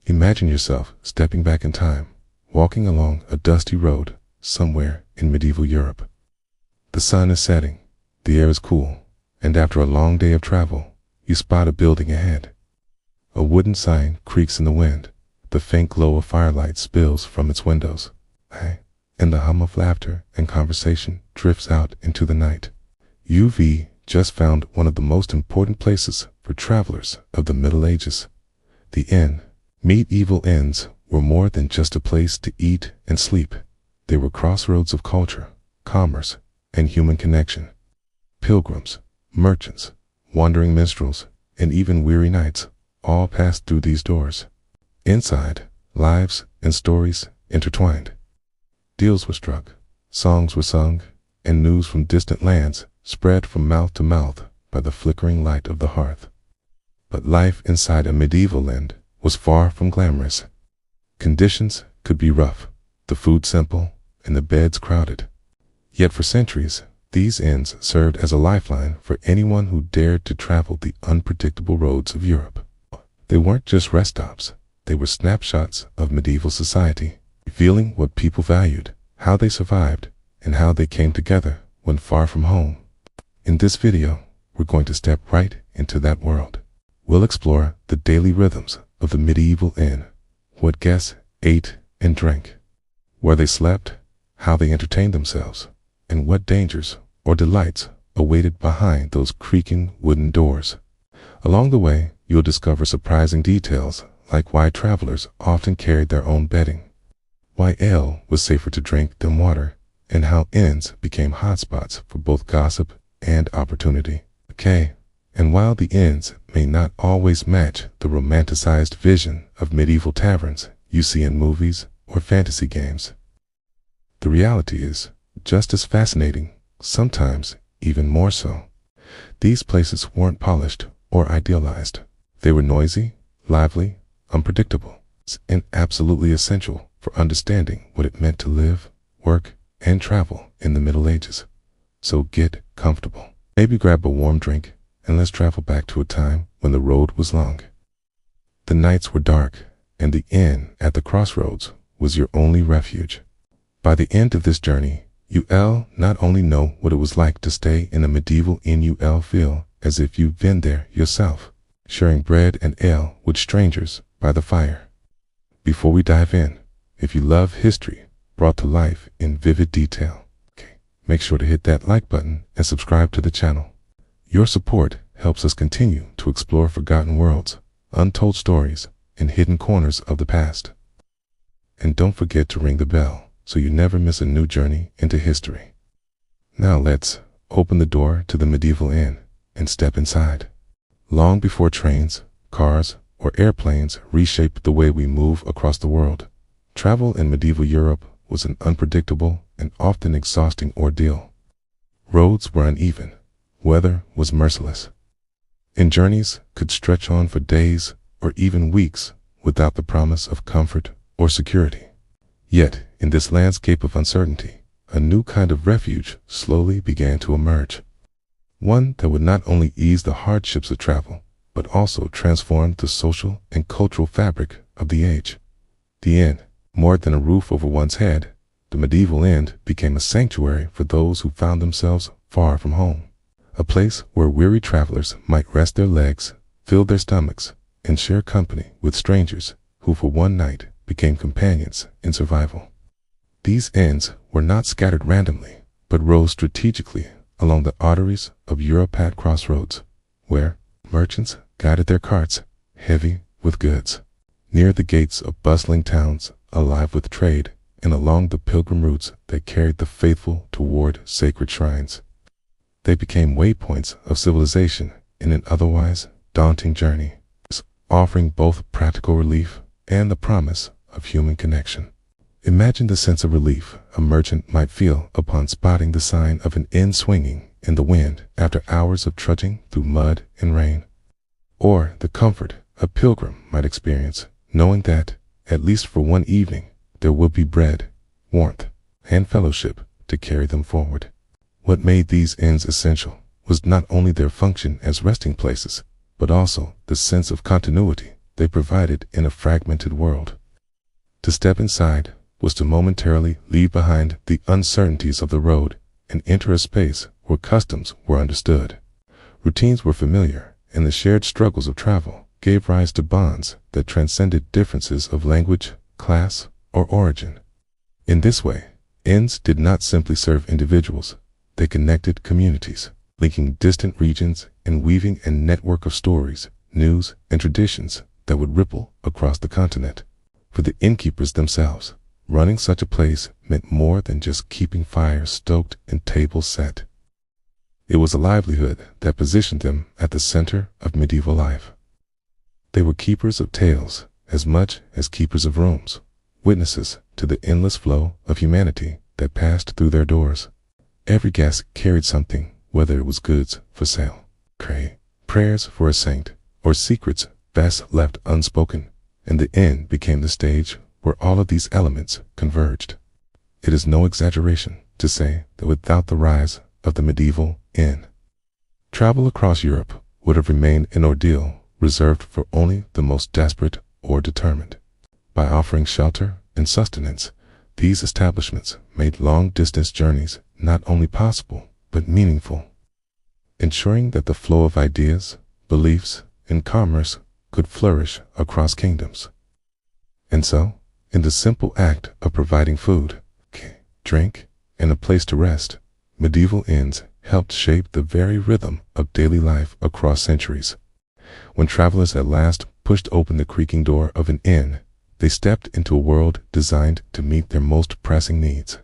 Imagine yourself stepping back in time, walking along a dusty road somewhere in medieval Europe. The sun is setting, the air is cool, and after a long day of travel, you spot a building ahead. A wooden sign creaks in the wind, the faint glow of firelight spills from its windows, and the hum of laughter and conversation drifts out into the night. You've just found one of the most important places for travelers of the Middle Ages, the inn. Medieval inns were more than just a place to eat and sleep. They were crossroads of culture, commerce, and human connection. Pilgrims, merchants, wandering minstrels, and even weary knights all passed through these doors. Inside, lives and stories intertwined. Deals were struck, songs were sung, and news from distant lands spread from mouth to mouth by the flickering light of the hearth. But life inside a medieval inn was far from glamorous. Conditions could be rough, the food simple, and the beds crowded. Yet for centuries, these inns served as a lifeline for anyone who dared to travel the unpredictable roads of Europe. They weren't just rest stops, they were snapshots of medieval society, revealing what people valued, how they survived, and how they came together when far from home. In this video, we're going to step right into that world. We'll explore the daily rhythms of the medieval inn, what guests ate and drank, where they slept, how they entertained themselves, and what dangers or delights awaited behind those creaking wooden doors. Along the way, you'll discover surprising details like why travelers often carried their own bedding, why ale was safer to drink than water, and how inns became hotspots for both gossip and opportunity. And while the inns may not always match the romanticized vision of medieval taverns you see in movies or fantasy games, the reality is just as fascinating, sometimes even more so. These places weren't polished or idealized. They were noisy, lively, unpredictable, and absolutely essential for understanding what it meant to live, work, and travel in the Middle Ages. So get comfortable. Maybe grab a warm drink and let's travel back to a time when the road was long. The nights were dark, and the inn at the crossroads was your only refuge. By the end of this journey, you'll not only know what it was like to stay in a medieval inn, you'll feel as if you've been there yourself, sharing bread and ale with strangers by the fire. Before we dive in, if you love history brought to life in vivid detail, make sure to hit that like button and subscribe to the channel. Your support helps us continue to explore forgotten worlds, untold stories, and hidden corners of the past. And don't forget to ring the bell so you never miss a new journey into history. Now let's open the door to the medieval inn and step inside. Long before trains, cars, or airplanes reshaped the way we move across the world, travel in medieval Europe was an unpredictable and often exhausting ordeal. Roads were uneven, weather was merciless, and journeys could stretch on for days or even weeks without the promise of comfort or security. Yet, in this landscape of uncertainty, a new kind of refuge slowly began to emerge. One that would not only ease the hardships of travel, but also transform the social and cultural fabric of the age. The inn, more than a roof over one's head, the medieval inn became a sanctuary for those who found themselves far from home. A place where weary travelers might rest their legs, fill their stomachs, and share company with strangers who for one night became companions in survival. These inns were not scattered randomly, but rose strategically along the arteries of Europe at crossroads, where merchants guided their carts, heavy with goods, near the gates of bustling towns alive with trade, and along the pilgrim routes that carried the faithful toward sacred shrines. They became waypoints of civilization in an otherwise daunting journey, offering both practical relief and the promise of human connection. Imagine the sense of relief a merchant might feel upon spotting the sign of an inn swinging in the wind after hours of trudging through mud and rain. Or the comfort a pilgrim might experience knowing that, at least for one evening, there would be bread, warmth, and fellowship to carry them forward. What made these inns essential was not only their function as resting places, but also the sense of continuity they provided in a fragmented world. To step inside was to momentarily leave behind the uncertainties of the road and enter a space where customs were understood, routines were familiar, and the shared struggles of travel gave rise to bonds that transcended differences of language, class, or origin. In this way, inns did not simply serve individuals, they connected communities, linking distant regions and weaving a network of stories, news, and traditions that would ripple across the continent. For the innkeepers themselves, running such a place meant more than just keeping fires stoked and tables set. It was a livelihood that positioned them at the center of medieval life. They were keepers of tales as much as keepers of rooms, witnesses to the endless flow of humanity that passed through their doors. Every guest carried something, whether it was goods for sale, prayers for a saint, or secrets best left unspoken, and the inn became the stage where all of these elements converged. It is no exaggeration to say that without the rise of the medieval inn, travel across Europe would have remained an ordeal reserved for only the most desperate or determined. By offering shelter and sustenance, these establishments made long-distance journeys not only possible, but meaningful, ensuring that the flow of ideas, beliefs, and commerce could flourish across kingdoms. And so, in the simple act of providing food, drink, and a place to rest, medieval inns helped shape the very rhythm of daily life across centuries. When travelers at last pushed open the creaking door of an inn, they stepped into a world designed to meet their most pressing needs.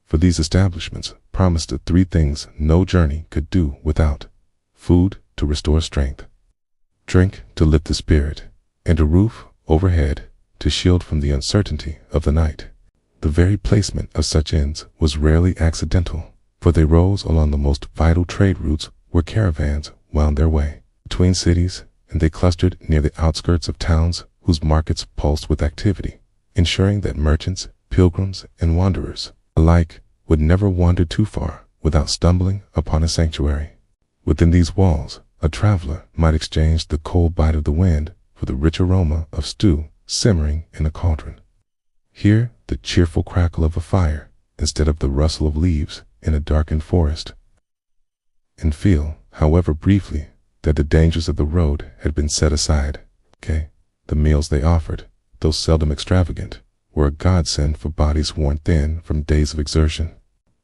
For these establishments promised the three things no journey could do without: food to restore strength, drink to lift the spirit, and a roof overhead to shield from the uncertainty of the night. The very placement of such inns was rarely accidental, for they rose along the most vital trade routes where caravans wound their way between cities, and they clustered near the outskirts of towns whose markets pulsed with activity, ensuring that merchants, pilgrims, and wanderers alike would never wander too far without stumbling upon a sanctuary. Within these walls, a traveler might exchange the cold bite of the wind for the rich aroma of stew simmering in a cauldron, hear the cheerful crackle of a fire instead of the rustle of leaves in a darkened forest, and feel, however briefly, that the dangers of the road had been set aside. The meals they offered, though seldom extravagant, were a godsend for bodies worn thin from days of exertion.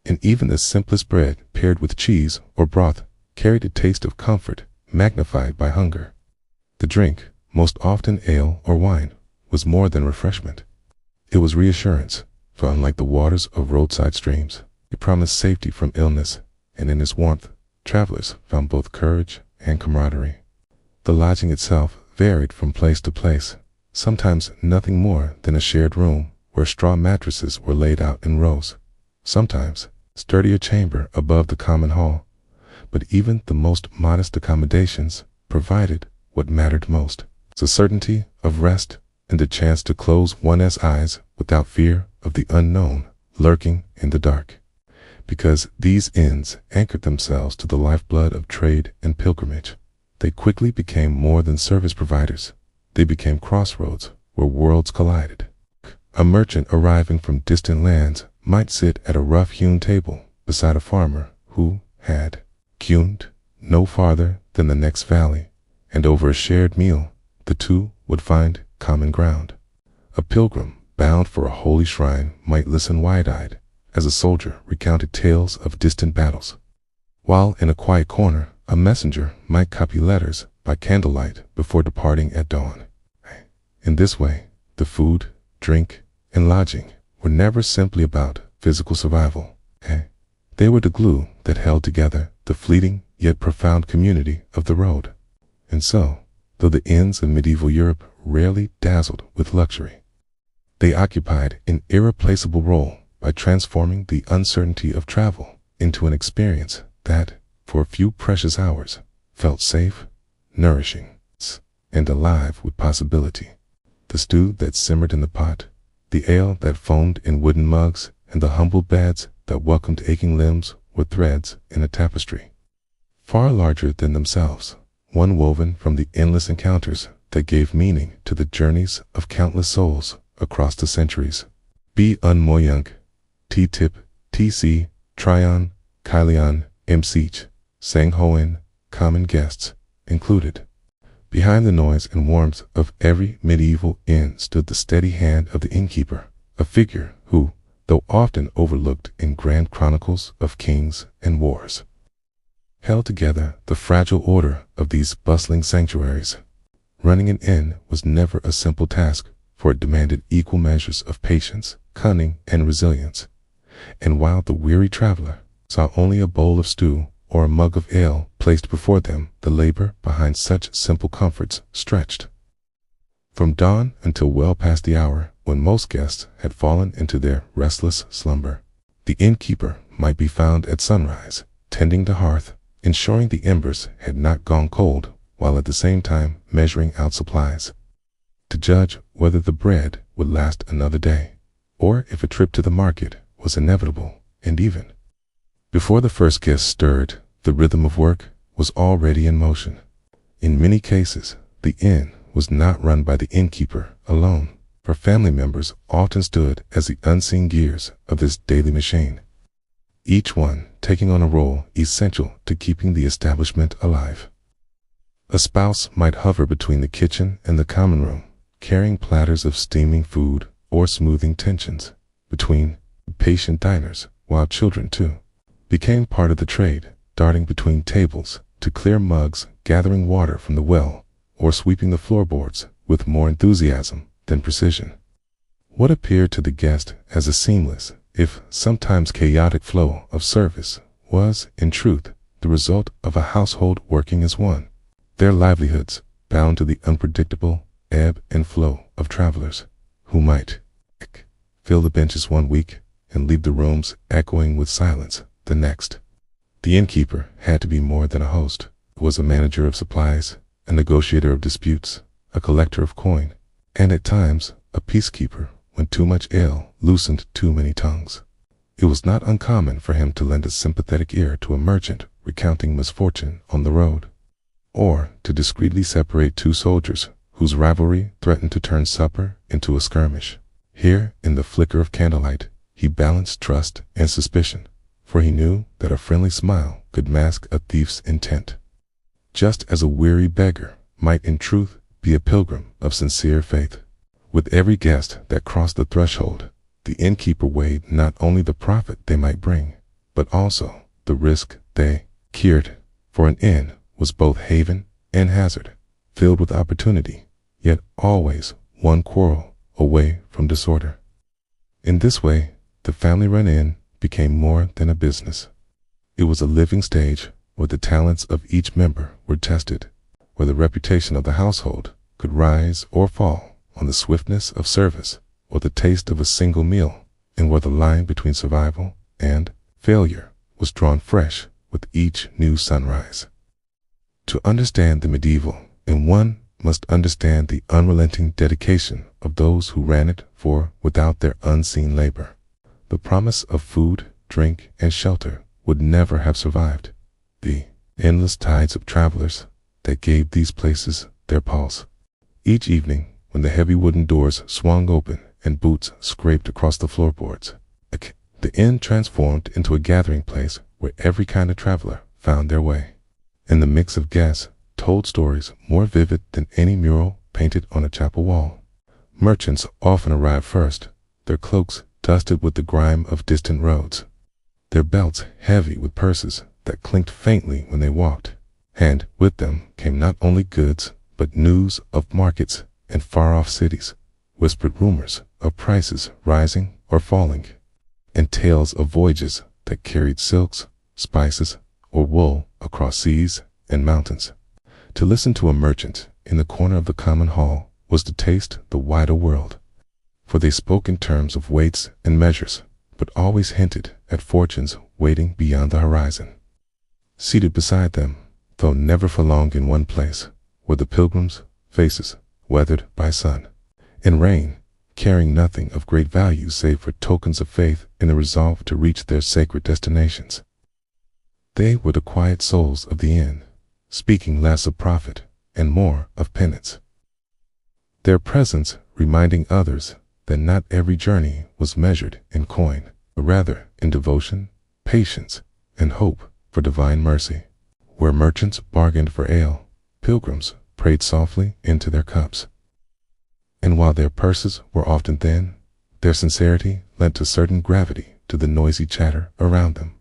And even the simplest bread paired with cheese or broth carried a taste of comfort magnified by hunger. The drink, most often ale or wine, was more than refreshment. It was reassurance, for unlike the waters of roadside streams, it promised safety from illness, and in its warmth, travelers found both courage and camaraderie. The lodging itself varied from place to place, sometimes nothing more than a shared room where straw mattresses were laid out in rows, sometimes sturdier chamber above the common hall, but even the most modest accommodations provided what mattered most: the certainty of rest and the chance to close one's eyes without fear of the unknown lurking in the dark. Because these inns anchored themselves to the lifeblood of trade and pilgrimage, they quickly became more than service providers. They became crossroads where worlds collided. A merchant arriving from distant lands might sit at a rough-hewn table beside a farmer who had hewn no farther than the next valley, and over a shared meal, the two would find common ground. A pilgrim bound for a holy shrine might listen wide-eyed as a soldier recounted tales of distant battles, while in a quiet corner, a messenger might copy letters by candlelight before departing at dawn. In this way, the food, drink, and lodging were never simply about physical survival. They were the glue that held together the fleeting yet profound community of the road. And so, though the inns of medieval Europe rarely dazzled with luxury, they occupied an irreplaceable role by transforming the uncertainty of travel into an experience that, for a few precious hours, felt safe, nourishing, and alive with possibility. The stew that simmered in the pot, the ale that foamed in wooden mugs, and the humble beds that welcomed aching limbs were threads in a tapestry, far larger than themselves, one woven from the endless encounters that gave meaning to the journeys of countless souls across the centuries. B. Unmoyung, T-Tip, T.C., Tryon, Kylian, M.Seach, Sang Hoen, common guests included. Behind the noise and warmth of every medieval inn stood the steady hand of the innkeeper, a figure who, though often overlooked in grand chronicles of kings and wars, held together the fragile order of these bustling sanctuaries. Running an inn was never a simple task, for it demanded equal measures of patience, cunning, and resilience. And while the weary traveler saw only a bowl of stew or a mug of ale placed before them, the labor behind such simple comforts stretched from dawn until well past the hour when most guests had fallen into their restless slumber. The innkeeper might be found at sunrise, tending the hearth, ensuring the embers had not gone cold, while at the same time measuring out supplies, to judge whether the bread would last another day, or if a trip to the market was inevitable. And even before the first guest stirred, the rhythm of work was already in motion. In many cases, the inn was not run by the innkeeper alone, for family members often stood as the unseen gears of this daily machine, each one taking on a role essential to keeping the establishment alive. A spouse might hover between the kitchen and the common room, carrying platters of steaming food or smoothing tensions between patient diners, while children, too, became part of the trade, darting between tables to clear mugs, gathering water from the well, or sweeping the floorboards with more enthusiasm than precision. What appeared to the guest as a seamless, if sometimes chaotic flow of service was, in truth, the result of a household working as one, their livelihoods bound to the unpredictable ebb and flow of travelers who might fill the benches one week and leave the rooms echoing with silence the next. The innkeeper had to be more than a host. He was a manager of supplies, a negotiator of disputes, a collector of coin, and at times a peacekeeper when too much ale loosened too many tongues. It was not uncommon for him to lend a sympathetic ear to a merchant recounting misfortune on the road, or to discreetly separate two soldiers whose rivalry threatened to turn supper into a skirmish. Here, in the flicker of candlelight, he balanced trust and suspicion, for he knew that a friendly smile could mask a thief's intent, just as a weary beggar might in truth be a pilgrim of sincere faith. With every guest that crossed the threshold, the innkeeper weighed not only the profit they might bring, but also the risk they carried, for an inn was both haven and hazard, filled with opportunity, yet always one quarrel away from disorder. In this way, the family-run inn became more than a business. It was a living stage where the talents of each member were tested, where the reputation of the household could rise or fall on the swiftness of service or the taste of a single meal, and where the line between survival and failure was drawn fresh with each new sunrise. To understand the medieval, and one must understand the unrelenting dedication of those who ran it, for without their unseen labor, the promise of food, drink, and shelter would never have survived the endless tides of travelers that gave these places their pulse. Each evening, when the heavy wooden doors swung open and boots scraped across the floorboards, the inn transformed into a gathering place where every kind of traveler found their way, and the mix of guests told stories more vivid than any mural painted on a chapel wall. Merchants often arrived first, their cloaks dusted with the grime of distant roads, their belts heavy with purses that clinked faintly when they walked, and with them came not only goods, but news of markets and far-off cities, whispered rumors of prices rising or falling, and tales of voyages that carried silks, spices, or wool across seas and mountains. To listen to a merchant in the corner of the common hall was to taste the wider world, for they spoke in terms of weights and measures, but always hinted at fortunes waiting beyond the horizon. Seated beside them, though never for long in one place, were the pilgrims' faces, weathered by sun and rain, carrying nothing of great value save for tokens of faith in the resolve to reach their sacred destinations. They were the quiet souls of the inn, speaking less of profit and more of penance, their presence reminding others that not every journey was measured in coin, but rather in devotion, patience, and hope for divine mercy. Where merchants bargained for ale, pilgrims prayed softly into their cups. And while their purses were often thin, their sincerity lent a certain gravity to the noisy chatter around them.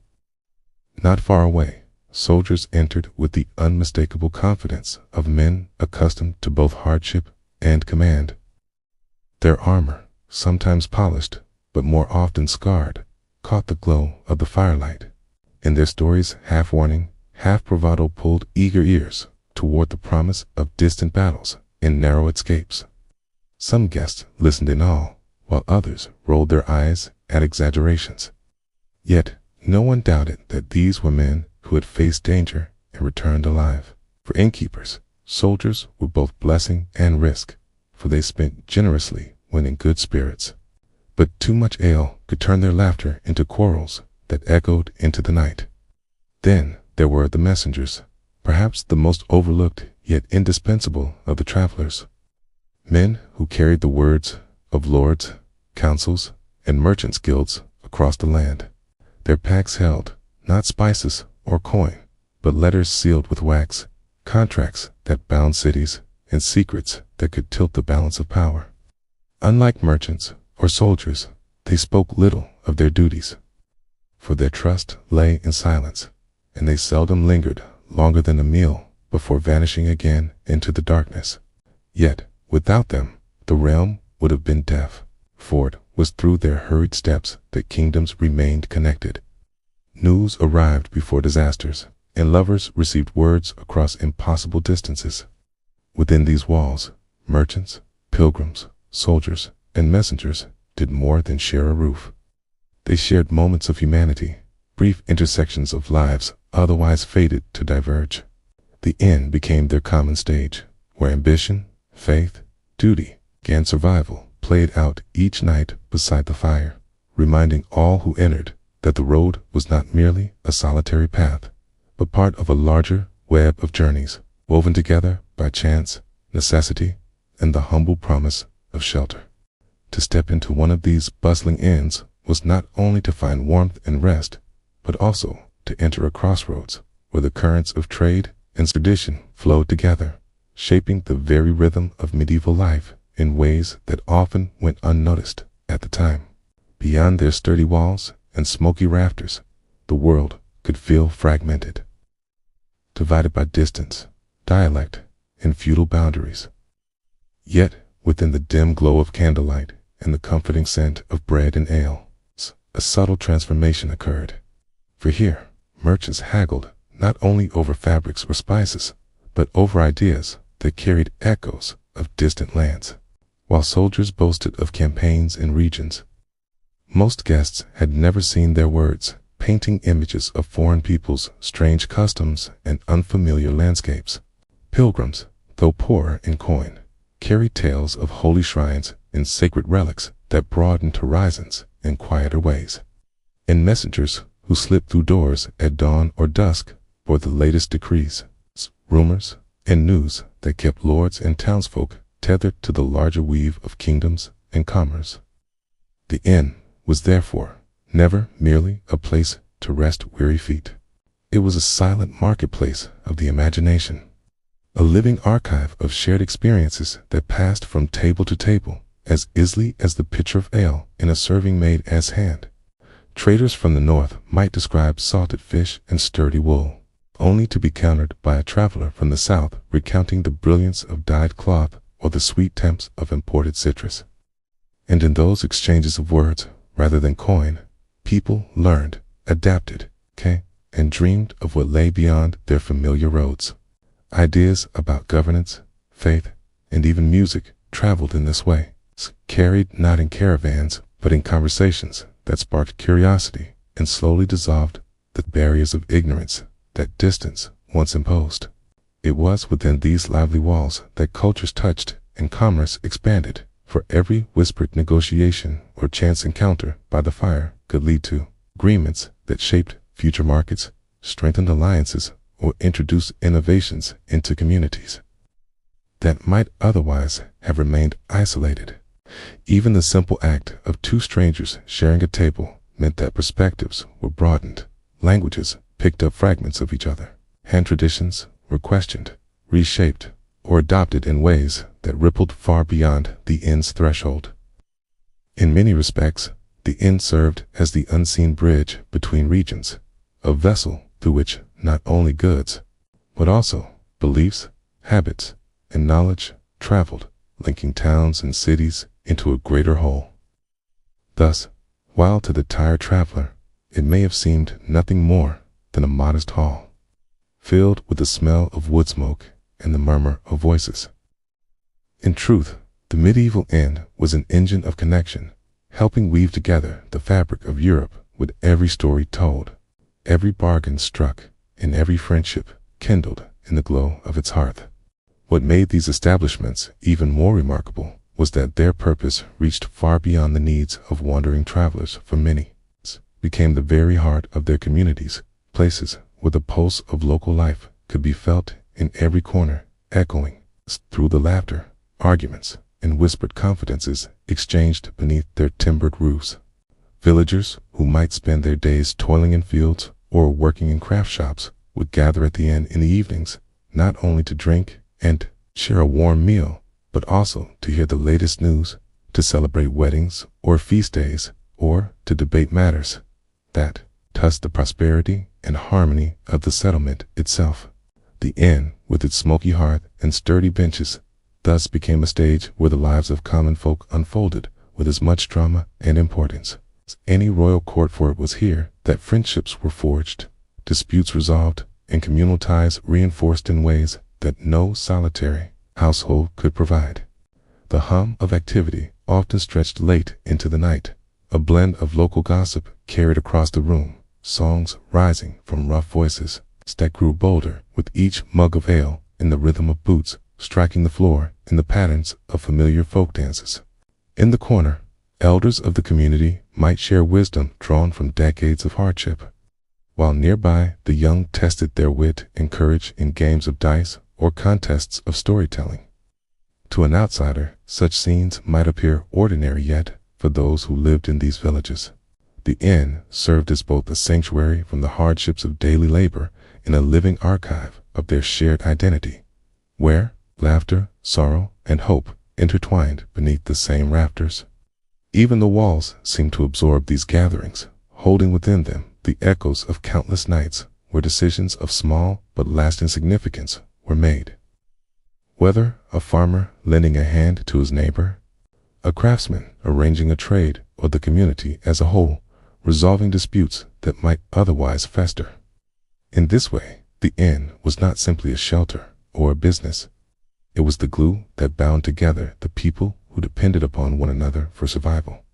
Not far away, soldiers entered with the unmistakable confidence of men accustomed to both hardship and command. Their armor, sometimes polished, but more often scarred, caught the glow of the firelight, and their stories, half warning, half bravado, pulled eager ears toward the promise of distant battles and narrow escapes. Some guests listened in awe, while others rolled their eyes at exaggerations. Yet no one doubted that these were men who had faced danger and returned alive. For innkeepers, soldiers were both blessing and risk, for they spent generously when in good spirits. But too much ale could turn their laughter into quarrels that echoed into the night. Then there were the messengers, perhaps the most overlooked yet indispensable of the travelers. Men who carried the words of lords, councils, and merchants' guilds across the land. Their packs held not spices or coin, but letters sealed with wax, contracts that bound cities, and secrets that could tilt the balance of power. Unlike merchants or soldiers, they spoke little of their duties, for their trust lay in silence, and they seldom lingered longer than a meal before vanishing again into the darkness. Yet, without them, the realm would have been deaf, for it was through their hurried steps that kingdoms remained connected. News arrived before disasters, and lovers received words across impossible distances. Within these walls, merchants, pilgrims, soldiers, and messengers did more than share a roof. They shared moments of humanity, brief intersections of lives otherwise fated to diverge. The inn became their common stage, where ambition, faith, duty, and survival played out each night beside the fire, reminding all who entered that the road was not merely a solitary path, but part of a larger web of journeys woven together by chance, necessity, and the humble promise of shelter. To step into one of these bustling inns was not only to find warmth and rest, but also to enter a crossroads where the currents of trade and tradition flowed together, shaping the very rhythm of medieval life in ways that often went unnoticed at the time. Beyond their sturdy walls and smoky rafters, the world could feel fragmented, divided by distance, dialect, and feudal boundaries. Yet, within the dim glow of candlelight and the comforting scent of bread and ale, a subtle transformation occurred. For here, merchants haggled not only over fabrics or spices, but over ideas that carried echoes of distant lands, while soldiers boasted of campaigns in regions most guests had never seen. Their words painting images of foreign peoples, strange customs, and unfamiliar landscapes. Pilgrims, though poor in coin, carried tales of holy shrines and sacred relics that broadened horizons in quieter ways. And messengers who slipped through doors at dawn or dusk bore the latest decrees, rumors, and news that kept lords and townsfolk tethered to the larger weave of kingdoms and commerce. The inn was therefore never merely a place to rest weary feet. It was a silent marketplace of the imagination, a living archive of shared experiences that passed from table to table as easily as the pitcher of ale in a serving maid as hand. Traders from the north might describe salted fish and sturdy wool, only to be countered by a traveler from the south recounting the brilliance of dyed cloth or the sweet tempts of imported citrus. And in those exchanges of words, rather than coin, people learned, adapted, and dreamed of what lay beyond their familiar roads. Ideas about governance, faith, and even music traveled in this way, carried not in caravans, but in conversations that sparked curiosity and slowly dissolved the barriers of ignorance that distance once imposed. It was within these lively walls that cultures touched and commerce expanded, for every whispered negotiation or chance encounter by the fire could lead to agreements that shaped future markets, strengthened alliances, or introduced innovations into communities. that might otherwise have remained isolated. Even the simple act of two strangers sharing a table meant that perspectives were broadened, languages picked up fragments of each other, and traditions were questioned, reshaped, or adopted in ways that rippled far beyond the inn's threshold. In many respects, the inn served as the unseen bridge between regions, a vessel through which not only goods, but also beliefs, habits, and knowledge traveled, linking towns and cities into a greater whole. Thus, while to the tired traveler it may have seemed nothing more than a modest hall, filled with the smell of wood smoke and the murmur of voices, in truth, the medieval inn was an engine of connection, helping weave together the fabric of Europe with every story told, every bargain struck, and every friendship kindled in the glow of its hearth. What made these establishments even more remarkable was that their purpose reached far beyond the needs of wandering travelers. For many, became the very heart of their communities, places where the pulse of local life could be felt in every corner, echoing through the laughter, arguments, and whispered confidences exchanged beneath their timbered roofs. Villagers who might spend their days toiling in fields or working in craft shops would gather at the inn in the evenings, not only to drink and share a warm meal, but also to hear the latest news, to celebrate weddings or feast days, or to debate matters that touched the prosperity and harmony of the settlement itself. The inn, with its smoky hearth and sturdy benches, thus became a stage where the lives of common folk unfolded with as much drama and importance as any royal court, for it was here that friendships were forged, disputes resolved, and communal ties reinforced in ways that no solitary household could provide. The hum of activity often stretched late into the night, a blend of local gossip carried across the room, songs rising from rough voices that grew bolder with each mug of ale, and the rhythm of boots striking the floor in the patterns of familiar folk dances. In the corner, elders of the community might share wisdom drawn from decades of hardship, while nearby the young tested their wit and courage in games of dice or contests of storytelling. To an outsider, such scenes might appear ordinary, yet for those who lived in these villages, the inn served as both a sanctuary from the hardships of daily labor and a living archive of their shared identity, where laughter, sorrow, and hope intertwined beneath the same rafters. Even the walls seemed to absorb these gatherings, holding within them the echoes of countless nights where decisions of small but lasting significance were made. Whether a farmer lending a hand to his neighbor, a craftsman arranging a trade, or the community as a whole resolving disputes that might otherwise fester. In this way, the inn was not simply a shelter or a business. It was the glue that bound together the people who depended upon one another for survival,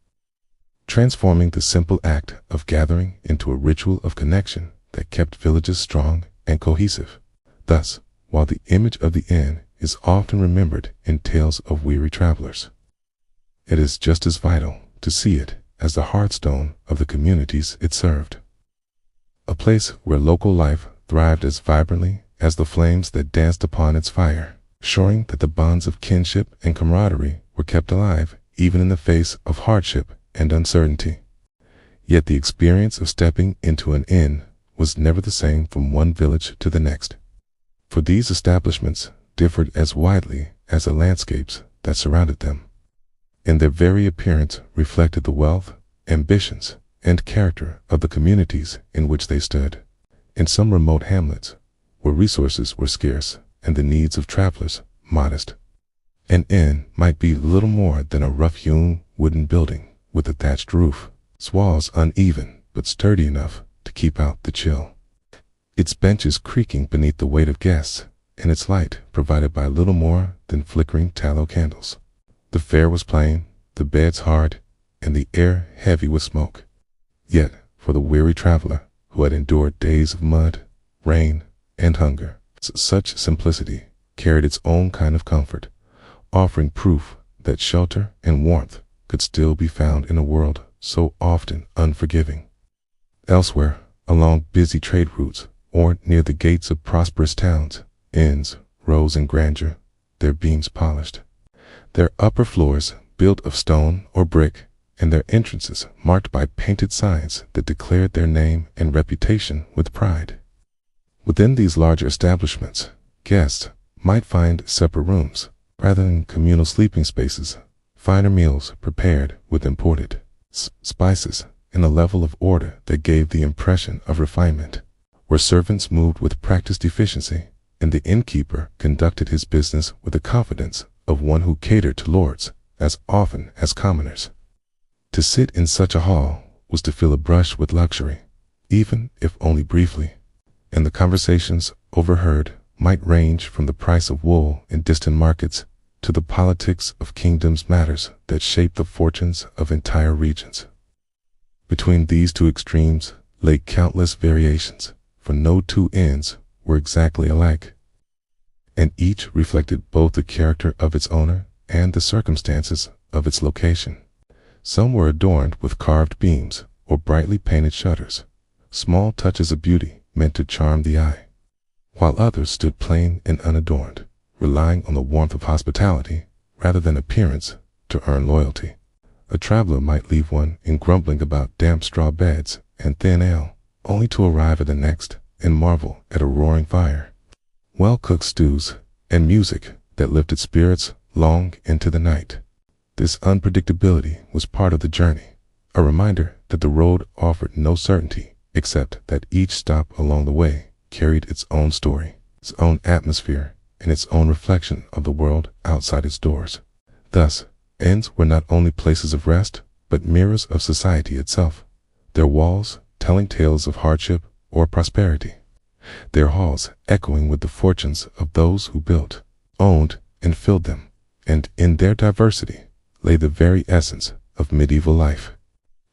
transforming the simple act of gathering into a ritual of connection that kept villages strong and cohesive. Thus, while the image of the inn is often remembered in tales of weary travelers, it is just as vital to see it as the hearthstone of the communities it served, a place where local life thrived as vibrantly as the flames that danced upon its fire, showing that the bonds of kinship and camaraderie were kept alive even in the face of hardship and uncertainty. Yet the experience of stepping into an inn was never the same from one village to the next, for these establishments differed as widely as the landscapes that surrounded them, and their very appearance reflected the wealth, ambitions, and character of the communities in which they stood. In some remote hamlets, where resources were scarce and the needs of travelers modest, an inn might be little more than a rough-hewn wooden building with a thatched roof, its walls uneven but sturdy enough to keep out the chill, its benches creaking beneath the weight of guests, and its light provided by little more than flickering tallow candles. The fare was plain, the beds hard, and the air heavy with smoke. Yet, for the weary traveler who had endured days of mud, rain, and hunger, such simplicity carried its own kind of comfort, offering proof that shelter and warmth could still be found in a world so often unforgiving. Elsewhere, along busy trade routes or near the gates of prosperous towns, inns rose in grandeur, their beams polished, their upper floors built of stone or brick, and their entrances marked by painted signs that declared their name and reputation with pride. Within these larger establishments, guests might find separate rooms rather than communal sleeping spaces, finer meals prepared with imported spices in a level of order that gave the impression of refinement, where servants moved with practiced efficiency, and the innkeeper conducted his business with the confidence of one who catered to lords as often as commoners. To sit in such a hall was to feel a brush with luxury, even if only briefly, and the conversations overheard might range from the price of wool in distant markets to the politics of kingdoms, matters that shape the fortunes of entire regions. Between these two extremes lay countless variations, for no two inns were exactly alike, and each reflected both the character of its owner and the circumstances of its location. Some were adorned with carved beams or brightly painted shutters, small touches of beauty meant to charm the eye, while others stood plain and unadorned, relying on the warmth of hospitality rather than appearance to earn loyalty. A traveler might leave one in grumbling about damp straw beds and thin ale, only to arrive at the next and marvel at a roaring fire, well-cooked stews, and music that lifted spirits long into the night. This unpredictability was part of the journey, a reminder that the road offered no certainty except that each stop along the way carried its own story, its own atmosphere, and its own reflection of the world outside its doors. Thus, inns were not only places of rest, but mirrors of society itself, their walls telling tales of hardship or prosperity, their halls echoing with the fortunes of those who built, owned, and filled them, and in their diversity lay the very essence of medieval life,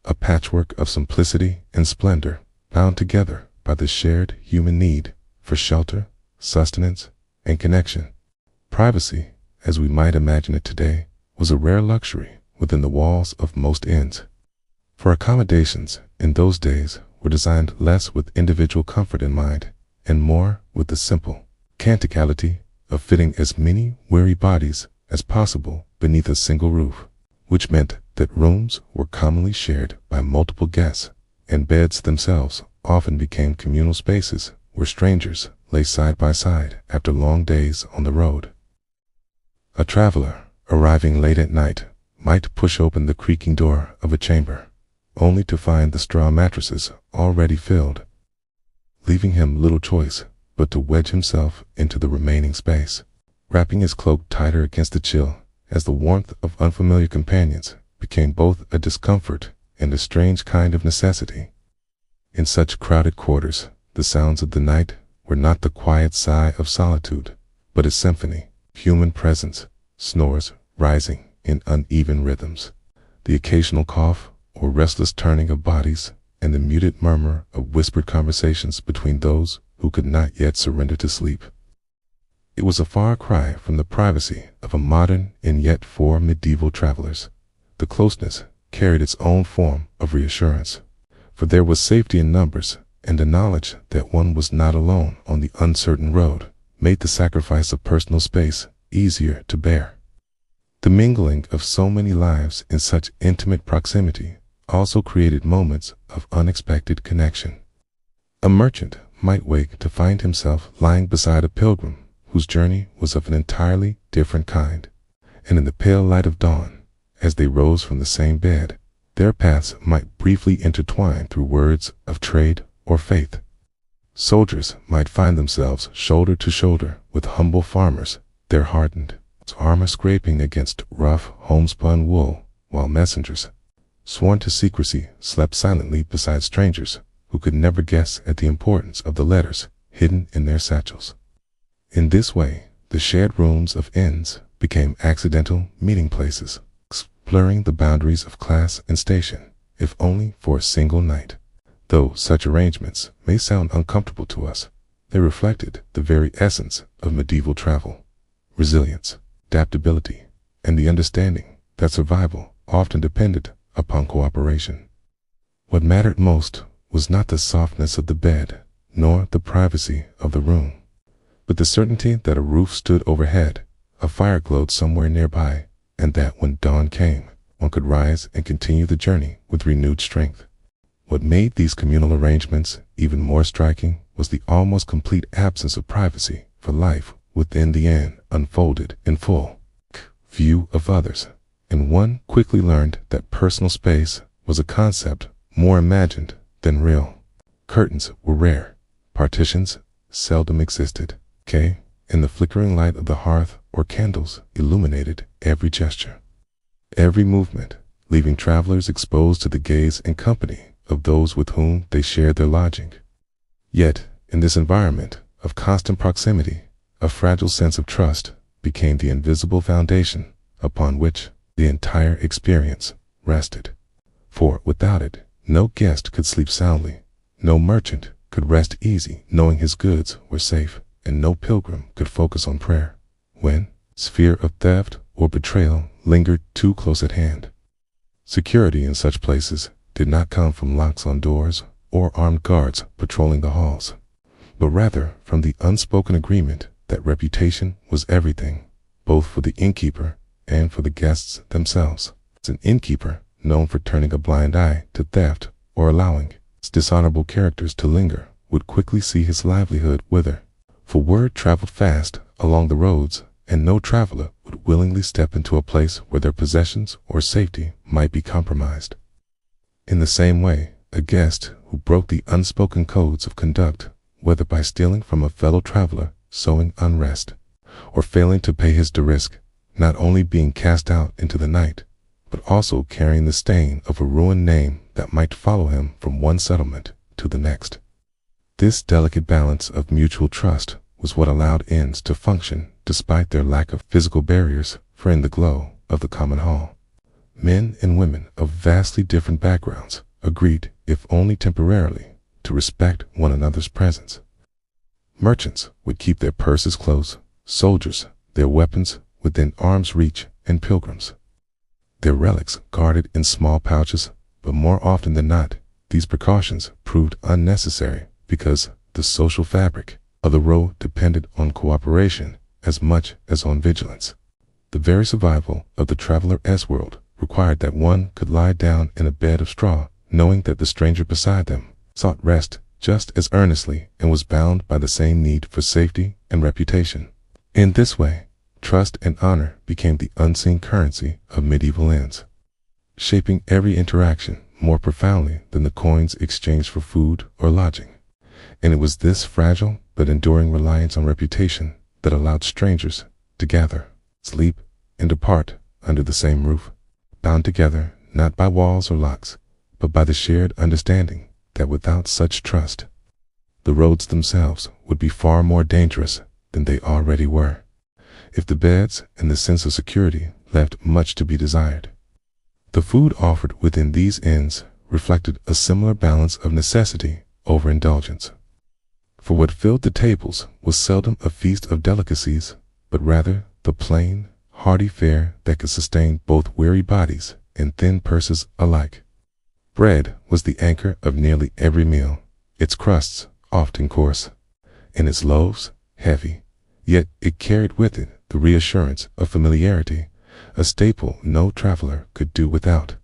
a patchwork of simplicity and splendor, bound together by the shared human need for shelter, sustenance, and connection. Privacy, as we might imagine it today, was a rare luxury within the walls of most inns, for accommodations in those days were designed less with individual comfort in mind and more with the simple practicality of fitting as many weary bodies as possible beneath a single roof, which meant that rooms were commonly shared by multiple guests, and beds themselves often became communal spaces where strangers lay side by side after long days on the road. A traveler arriving late at night might push open the creaking door of a chamber, only to find the straw mattresses already filled, leaving him little choice but to wedge himself into the remaining space, wrapping his cloak tighter against the chill, as the warmth of unfamiliar companions became both a discomfort and a strange kind of necessity. In such crowded quarters, the sounds of the night were not the quiet sigh of solitude, but a symphony, human presence, snores rising in uneven rhythms, the occasional cough or restless turning of bodies, and the muted murmur of whispered conversations between those who could not yet surrender to sleep. It was a far cry from the privacy of a modern and yet for medieval travelers. The closeness carried its own form of reassurance, for there was safety in numbers, and the knowledge that one was not alone on the uncertain road made the sacrifice of personal space easier to bear. The mingling of so many lives in such intimate proximity also created moments of unexpected connection. A merchant might wake to find himself lying beside a pilgrim whose journey was of an entirely different kind, and in the pale light of dawn, as they rose from the same bed, their paths might briefly intertwine through words of trade or faith. Soldiers might find themselves shoulder to shoulder with humble farmers, their hardened armor scraping against rough homespun wool, while messengers, sworn to secrecy, slept silently beside strangers who could never guess at the importance of the letters hidden in their satchels. In this way, the shared rooms of inns became accidental meeting places, blurring the boundaries of class and station, if only for a single night. Though such arrangements may sound uncomfortable to us, they reflected the very essence of medieval travel: resilience, adaptability, and the understanding that survival often depended upon cooperation. What mattered most was not the softness of the bed, nor the privacy of the room, but the certainty that a roof stood overhead, a fire glowed somewhere nearby, and that when dawn came, one could rise and continue the journey with renewed strength. What made these communal arrangements even more striking was the almost complete absence of privacy, for life within the inn unfolded in full view of others, and one quickly learned that personal space was a concept more imagined than real. Curtains were rare, partitions seldom existed, and the flickering light of the hearth or candles illuminated every gesture, every movement, leaving travelers exposed to the gaze and company of those with whom they shared their lodging. Yet, in this environment of constant proximity, a fragile sense of trust became the invisible foundation upon which the entire experience rested. For without it, no guest could sleep soundly, no merchant could rest easy knowing his goods were safe, and no pilgrim could focus on prayer when fear of theft or betrayal lingered too close at hand. Security in such places did not come from locks on doors or armed guards patrolling the halls, but rather from the unspoken agreement that reputation was everything, both for the innkeeper and for the guests themselves. As an innkeeper known for turning a blind eye to theft or allowing dishonorable characters to linger would quickly see his livelihood wither, for word traveled fast along the roads, and no traveler would willingly step into a place where their possessions or safety might be compromised. In the same way, a guest who broke the unspoken codes of conduct, whether by stealing from a fellow traveler, sowing unrest, or failing to pay his risk, not only being cast out into the night, but also carrying the stain of a ruined name that might follow him from one settlement to the next. This delicate balance of mutual trust was what allowed inns to function despite their lack of physical barriers, for in the glow of the common hall, men and women of vastly different backgrounds agreed, if only temporarily, to respect one another's presence. Merchants would keep their purses close, soldiers their weapons within arm's reach, and pilgrims their relics guarded in small pouches, but more often than not, these precautions proved unnecessary because the social fabric of the road depended on cooperation as much as on vigilance. The very survival of the traveler's world required that one could lie down in a bed of straw, knowing that the stranger beside them sought rest just as earnestly and was bound by the same need for safety and reputation. In this way, trust and honor became the unseen currency of medieval inns, shaping every interaction more profoundly than the coins exchanged for food or lodging. And it was this fragile but enduring reliance on reputation that allowed strangers to gather, sleep, and depart under the same roof, bound together not by walls or locks, but by the shared understanding that without such trust, the roads themselves would be far more dangerous than they already were, if the beds and the sense of security left much to be desired. The food offered within these inns reflected a similar balance of necessity over indulgence, for what filled the tables was seldom a feast of delicacies, but rather the plain, hearty fare that could sustain both weary bodies and thin purses alike. Bread was the anchor of nearly every meal, its crusts often coarse, and its loaves heavy, yet it carried with it the reassurance of familiarity, a staple no traveler could do without.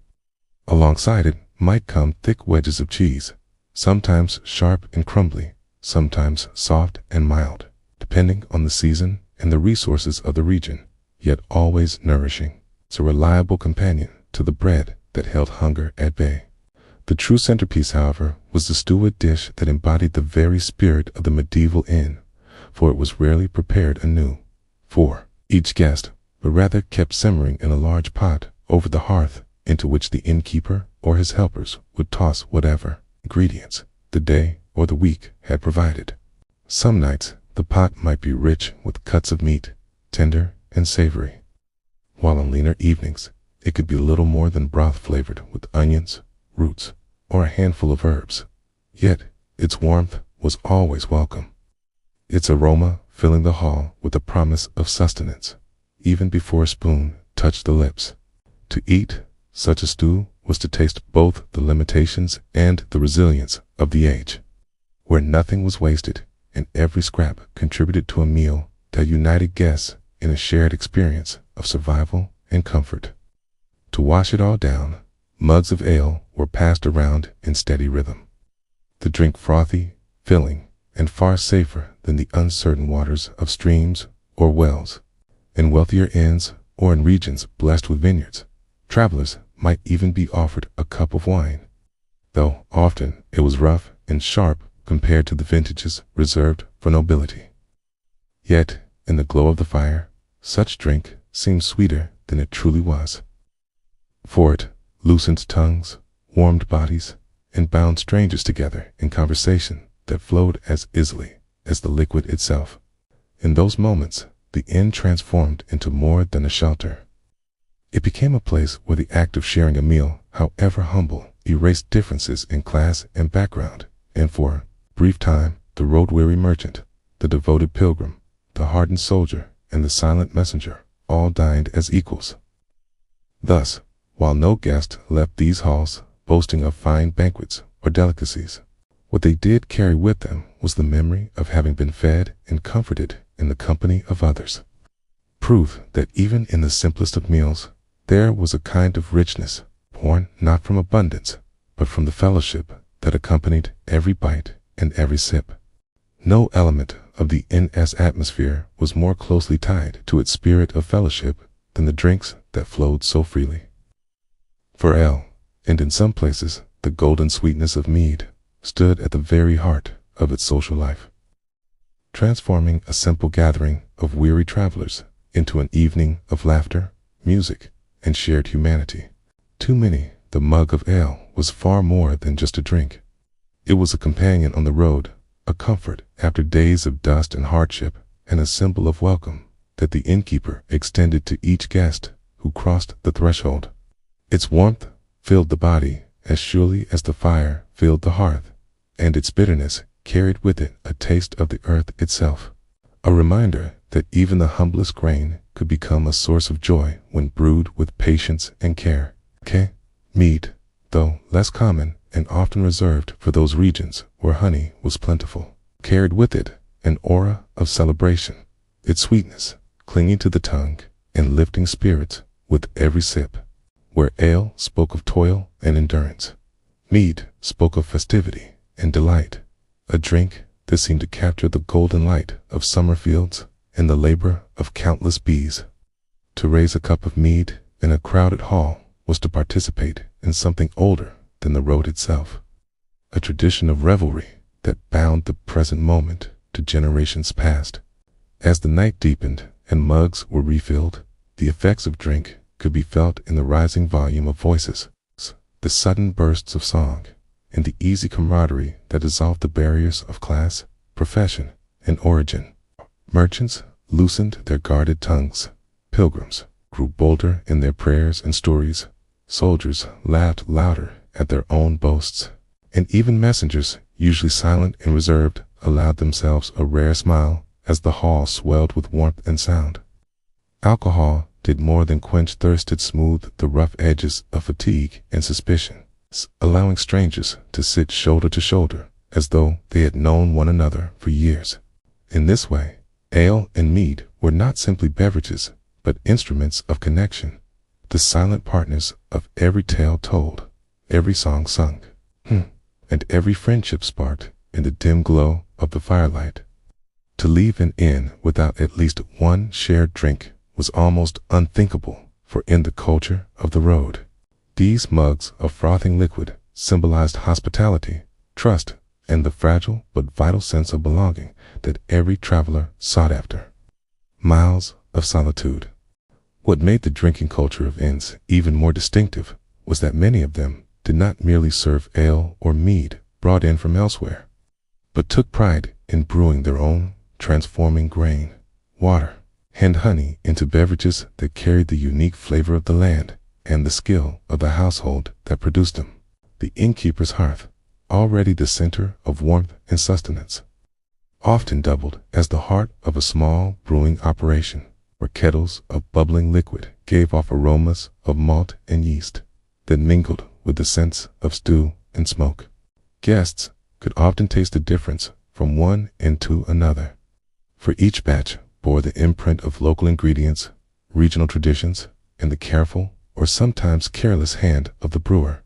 Alongside it might come thick wedges of cheese, sometimes sharp and crumbly, sometimes soft and mild, depending on the season and the resources of the region, yet always nourishing. It's a reliable companion to the bread that held hunger at bay. The true centerpiece, however, was the stewed dish that embodied the very spirit of the medieval inn, for it was rarely prepared anew for each guest, but rather kept simmering in a large pot over the hearth, into which the innkeeper or his helpers would toss whatever ingredients the day or the week had provided. Some nights the pot might be rich with cuts of meat, tender and savory, while on leaner evenings it could be little more than broth flavored with onions, roots, or a handful of herbs. Yet its warmth was always welcome, its aroma filling the hall with the promise of sustenance, even before a spoon touched the lips. To eat such a stew was to taste both the limitations and the resilience of the age, where nothing was wasted and every scrap contributed to a meal that united guests in a shared experience of survival and comfort. To wash it all down, mugs of ale were passed around in steady rhythm. The drink frothy, filling, and far safer than the uncertain waters of streams or wells. In wealthier inns or in regions blessed with vineyards, travelers might even be offered a cup of wine, though often it was rough and sharp compared to the vintages reserved for nobility. Yet, in the glow of the fire, such drink seemed sweeter than it truly was. For it loosened tongues, warmed bodies, and bound strangers together in conversation that flowed as easily as the liquid itself. In those moments, the inn transformed into more than a shelter. It became a place where the act of sharing a meal, however humble, erased differences in class and background, and for a brief time, the road-weary merchant, the devoted pilgrim, the hardened soldier, and the silent messenger all dined as equals. Thus, while no guest left these halls boasting of fine banquets or delicacies, what they did carry with them was the memory of having been fed and comforted in the company of others. Proof that even in the simplest of meals, there was a kind of richness born not from abundance, but from the fellowship that accompanied every bite and every sip. No element of the inn's atmosphere was more closely tied to its spirit of fellowship than the drinks that flowed so freely. For ale, and in some places the golden sweetness of mead, stood at the very heart of its social life, transforming a simple gathering of weary travelers into an evening of laughter, music, and shared humanity. To many, the mug of ale was far more than just a drink. It was a companion on the road, a comfort after days of dust and hardship, and a symbol of welcome that the innkeeper extended to each guest who crossed the threshold. Its warmth filled the body as surely as the fire filled the hearth, and its bitterness carried with it a taste of the earth itself, a reminder that even the humblest grain could become a source of joy when brewed with patience and care. Mead, though less common and often reserved for those regions where honey was plentiful, carried with it an aura of celebration, its sweetness clinging to the tongue and lifting spirits with every sip. Where ale spoke of toil and endurance, mead spoke of festivity and delight, a drink that seemed to capture the golden light of summer fields and the labor of countless bees. To raise a cup of mead in a crowded hall was to participate in something older than the road itself, a tradition of revelry that bound the present moment to generations past. As the night deepened and mugs were refilled, the effects of drink could be felt in the rising volume of voices, the sudden bursts of song, and the easy camaraderie that dissolved the barriers of class, profession, and origin. Merchants loosened their guarded tongues, pilgrims grew bolder in their prayers and stories, soldiers laughed louder at their own boasts, and even messengers, usually silent and reserved, allowed themselves a rare smile as the hall swelled with warmth and sound. Alcohol did more than quench thirst, it smoothed the rough edges of fatigue and suspicion, allowing strangers to sit shoulder to shoulder as though they had known one another for years. In this way, ale and mead were not simply beverages, but instruments of connection, the silent partners of every tale told, every song sung, and every friendship sparked in the dim glow of the firelight. To leave an inn without at least one shared drink was almost unthinkable, for in the culture of the road, these mugs of frothing liquid symbolized hospitality, trust, and the fragile but vital sense of belonging that every traveler sought after. Miles of solitude. What made the drinking culture of inns even more distinctive was that many of them did not merely serve ale or mead brought in from elsewhere, but took pride in brewing their own, transforming grain, water, and honey into beverages that carried the unique flavor of the land and the skill of the household that produced them. The innkeeper's hearth, already the center of warmth and sustenance, often doubled as the heart of a small brewing operation, where kettles of bubbling liquid gave off aromas of malt and yeast that mingled with the scents of stew and smoke. Guests could often taste the difference from one inn to another, for each batch bore the imprint of local ingredients, regional traditions, and the careful or sometimes careless hand of the brewer.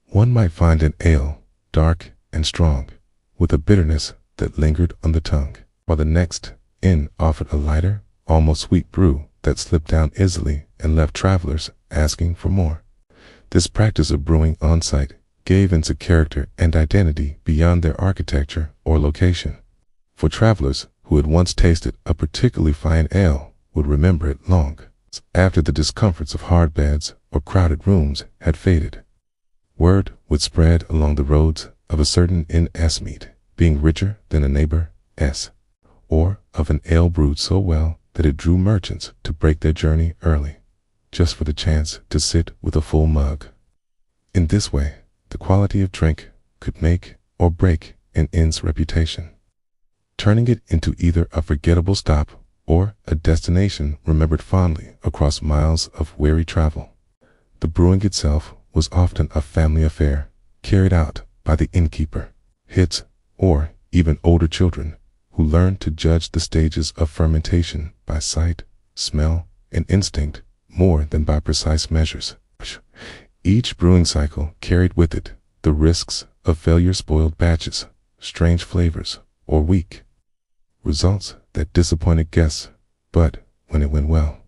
One might find an ale, dark and strong, with a bitterness that lingered on the tongue, while the next inn offered a lighter, almost sweet brew that slipped down easily and left travelers asking for more. This practice of brewing on-site gave into character and identity beyond their architecture or location. For travelers who had once tasted a particularly fine ale would remember it long after the discomforts of hard beds or crowded rooms had faded. Word would spread along the roads of a certain inn-s mead being richer than a neighbor-s, or of an ale brewed so well that it drew merchants to break their journey early, just for the chance to sit with a full mug. In this way, the quality of drink could make or break an inn's reputation, turning it into either a forgettable stop or a destination remembered fondly across miles of weary travel. The brewing itself was often a family affair, carried out by the innkeeper, hits, or even older children who learned to judge the stages of fermentation by sight, smell, and instinct more than by precise measures. Each brewing cycle carried with it the risks of failure-spoiled batches, strange flavors, or weak results that disappointed guests, but when it went well,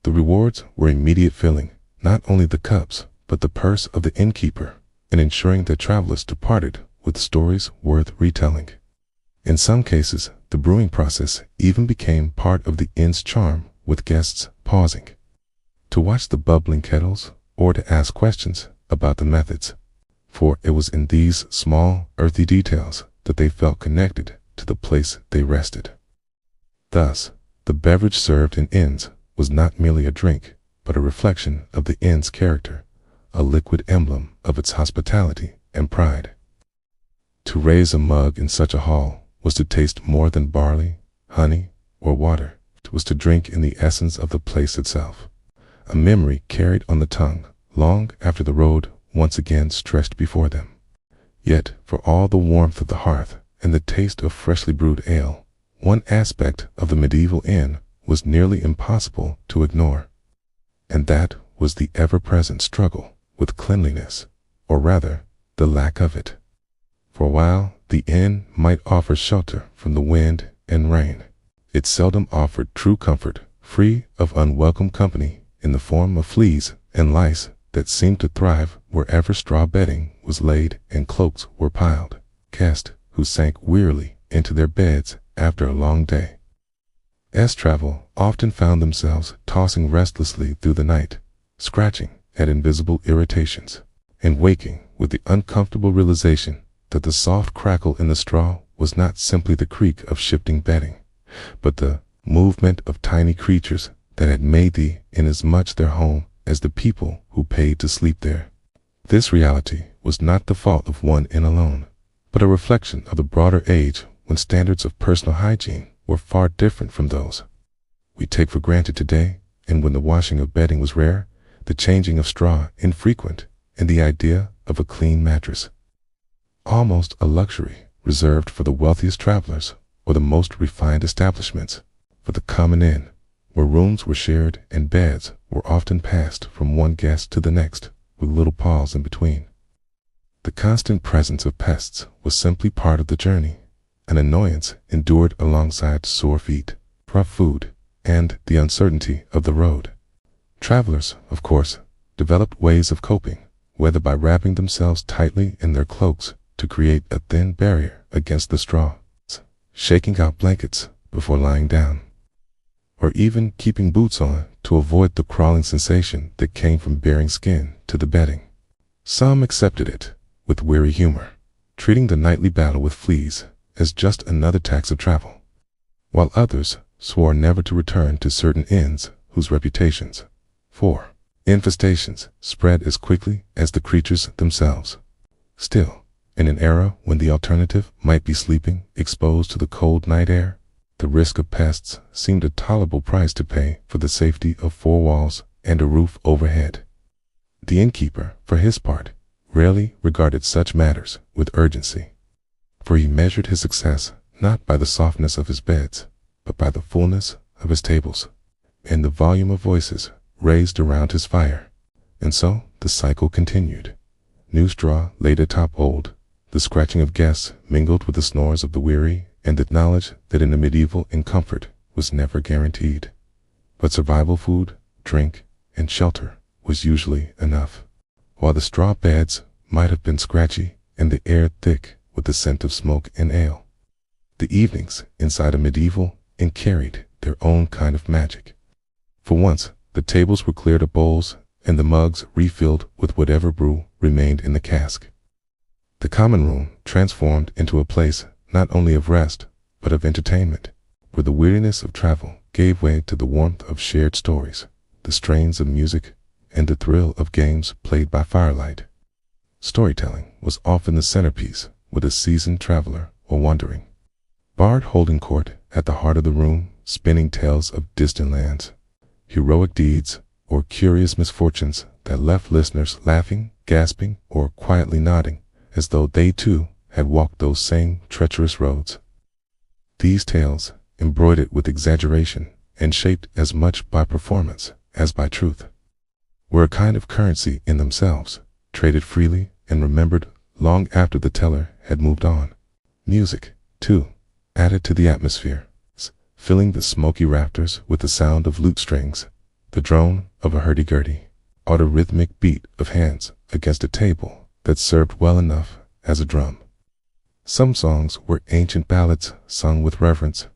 the rewards were immediate filling not only the cups but the purse of the innkeeper, and ensuring that travelers departed with stories worth retelling. In some cases, the brewing process even became part of the inn's charm, with guests pausing to watch the bubbling kettles or to ask questions about the methods, for it was in these small, earthy details that they felt connected to the place they rested. Thus, the beverage served in inns was not merely a drink, but a reflection of the inn's character, a liquid emblem of its hospitality and pride. To raise a mug in such a hall was to taste more than barley, honey, or water. It was to drink in the essence of the place itself, a memory carried on the tongue long after the road once again stretched before them. Yet, for all the warmth of the hearth and the taste of freshly brewed ale, one aspect of the medieval inn was nearly impossible to ignore, and that was the ever-present struggle with cleanliness, or rather, the lack of it. For while the inn might offer shelter from the wind and rain, it seldom offered true comfort, free of unwelcome company in the form of fleas and lice that seemed to thrive wherever straw bedding was laid and cloaks were piled. Guests who sank wearily into their beds after a long day as travel often found themselves tossing restlessly through the night, scratching at invisible irritations, and waking with the uncomfortable realization that the soft crackle in the straw was not simply the creak of shifting bedding, but the movement of tiny creatures that had made the inn as much their home as the people who paid to sleep there. This reality was not the fault of one inn alone, but a reflection of the broader age when standards of personal hygiene were far different from those we take for granted today, and when the washing of bedding was rare, the changing of straw infrequent, and the idea of a clean mattress almost a luxury reserved for the wealthiest travelers or the most refined establishments. For the common inn, where rooms were shared and beds were often passed from one guest to the next with little pause in between, the constant presence of pests was simply part of the journey, an annoyance endured alongside sore feet, rough food, and the uncertainty of the road. Travelers, of course, developed ways of coping, whether by wrapping themselves tightly in their cloaks to create a thin barrier against the straw, shaking out blankets before lying down, or even keeping boots on to avoid the crawling sensation that came from baring skin to the bedding. Some accepted it with weary humor, treating the nightly battle with fleas as just another tax of travel, while others swore never to return to certain inns whose reputations for infestations spread as quickly as the creatures themselves. Still, in an era when the alternative might be sleeping exposed to the cold night air, the risk of pests seemed a tolerable price to pay for the safety of four walls and a roof overhead. The innkeeper, for his part, rarely regarded such matters with urgency, for he measured his success not by the softness of his beds, but by the fullness of his tables, and the volume of voices raised around his fire. And so the cycle continued. New straw laid atop old, the scratching of guests mingled with the snores of the weary, and the knowledge that in the medieval inn comfort was never guaranteed. But survival food, drink, and shelter was usually enough. While the straw beds might have been scratchy and the air thick with the scent of smoke and ale, the evenings inside a medieval inn carried their own kind of magic. For once, the tables were cleared of bowls and the mugs refilled with whatever brew remained in the cask. The common room transformed into a place not only of rest, but of entertainment, where the weariness of travel gave way to the warmth of shared stories, the strains of music, and the thrill of games played by firelight. Storytelling was often the centerpiece, with a seasoned traveler or wandering bard holding court at the heart of the room, spinning tales of distant lands, heroic deeds, or curious misfortunes that left listeners laughing, gasping, or quietly nodding, as though they too had walked those same treacherous roads. These tales, embroidered with exaggeration and shaped as much by performance as by truth, were a kind of currency in themselves, traded freely and remembered long after the teller had moved on. Music, too, added to the atmosphere, filling the smoky rafters with the sound of lute strings, the drone of a hurdy-gurdy, or the rhythmic beat of hands against a table that served well enough as a drum. Some songs were ancient ballads sung with reverence,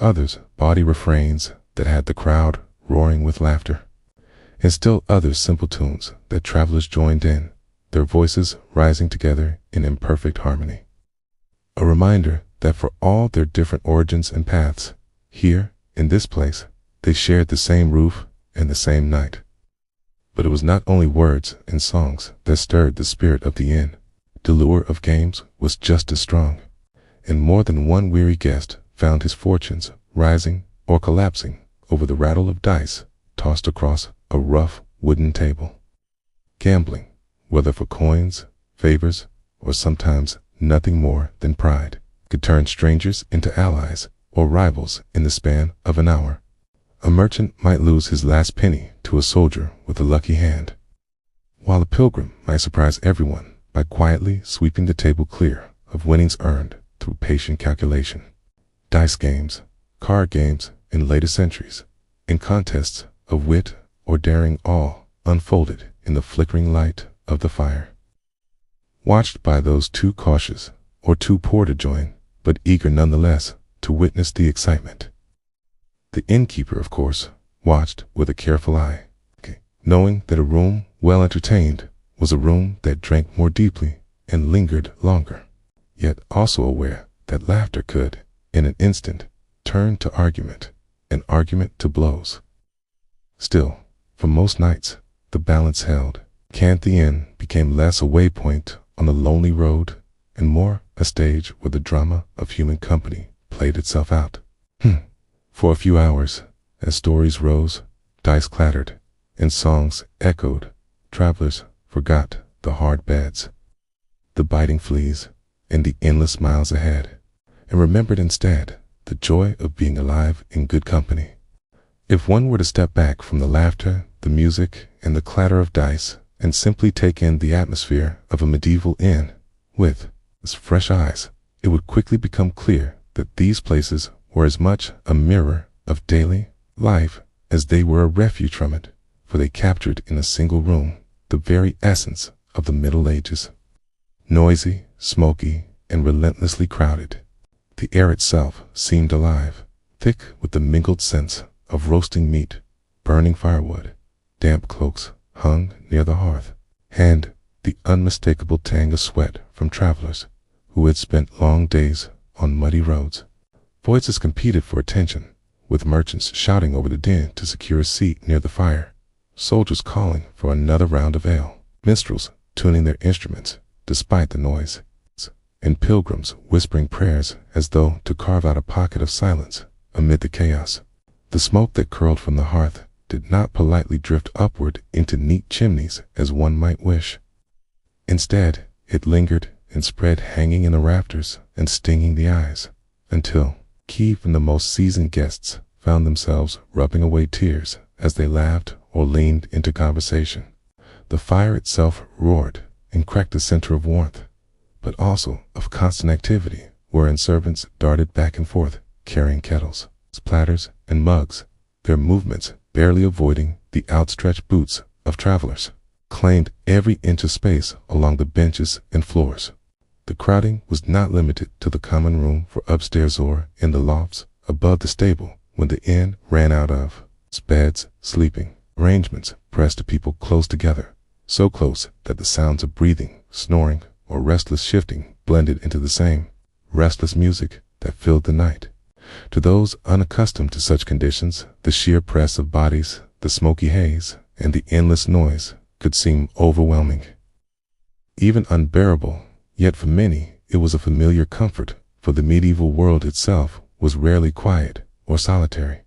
others bawdy refrains that had the crowd roaring with laughter, and still others simple tunes that travelers joined in, their voices rising together in imperfect harmony. A reminder that for all their different origins and paths, here, in this place, they shared the same roof and the same night. But it was not only words and songs that stirred the spirit of the inn. The lure of games was just as strong, and more than one weary guest found his fortunes rising or collapsing over the rattle of dice tossed across a rough wooden table. Gambling, whether for coins, favors, or sometimes nothing more than pride, could turn strangers into allies or rivals in the span of an hour. A merchant might lose his last penny to a soldier with a lucky hand, while a pilgrim might surprise everyone by quietly sweeping the table clear of winnings earned through patient calculation. Dice games, card games in later centuries, and contests of wit or daring all unfolded in the flickering light of the fire, watched by those too cautious or too poor to join, but eager nonetheless to witness the excitement. The innkeeper, of course, watched with a careful eye, knowing that a room well entertained was a room that drank more deeply and lingered longer, yet also aware that laughter could, in an instant, turn to argument, and argument to blows. Still, for most nights, the balance held. The inn became less a waypoint on the lonely road and more a stage where the drama of human company played itself out. For a few hours, as stories rose, dice clattered, and songs echoed, travelers forgot the hard beds, the biting fleas, and the endless miles ahead, and remembered instead the joy of being alive in good company. If one were to step back from the laughter, the music, and the clatter of dice, and simply take in the atmosphere of a medieval inn with fresh eyes, it would quickly become clear that these places were as much a mirror of daily life as they were a refuge from it, for they captured in a single room the very essence of the Middle Ages. Noisy, smoky, and relentlessly crowded, the air itself seemed alive, thick with the mingled scents of roasting meat, burning firewood, damp cloaks hung near the hearth, and the unmistakable tang of sweat from travelers who had spent long days on muddy roads. Voices competed for attention, with merchants shouting over the din to secure a seat near the fire, soldiers calling for another round of ale, minstrels tuning their instruments despite the noise, and pilgrims whispering prayers as though to carve out a pocket of silence amid the chaos. The smoke that curled from the hearth did not politely drift upward into neat chimneys as one might wish. Instead, it lingered and spread hanging in the rafters and stinging the eyes, until, key from the most seasoned guests, found themselves rubbing away tears as they laughed or leaned into conversation. The fire itself roared and cracked a center of warmth, but also of constant activity, wherein servants darted back and forth, carrying kettles, platters, and mugs, their movements barely avoiding the outstretched boots of travelers, claimed every inch of space along the benches and floors. The crowding was not limited to the common room for upstairs or in the lofts above the stable when the inn ran out of beds. Sleeping arrangements pressed the people close together, so close that the sounds of breathing, snoring, or restless shifting blended into the same restless music that filled the night. To those unaccustomed to such conditions, the sheer press of bodies, the smoky haze, and the endless noise could seem overwhelming, even unbearable. Yet for many, it was a familiar comfort, for the medieval world itself was rarely quiet or solitary.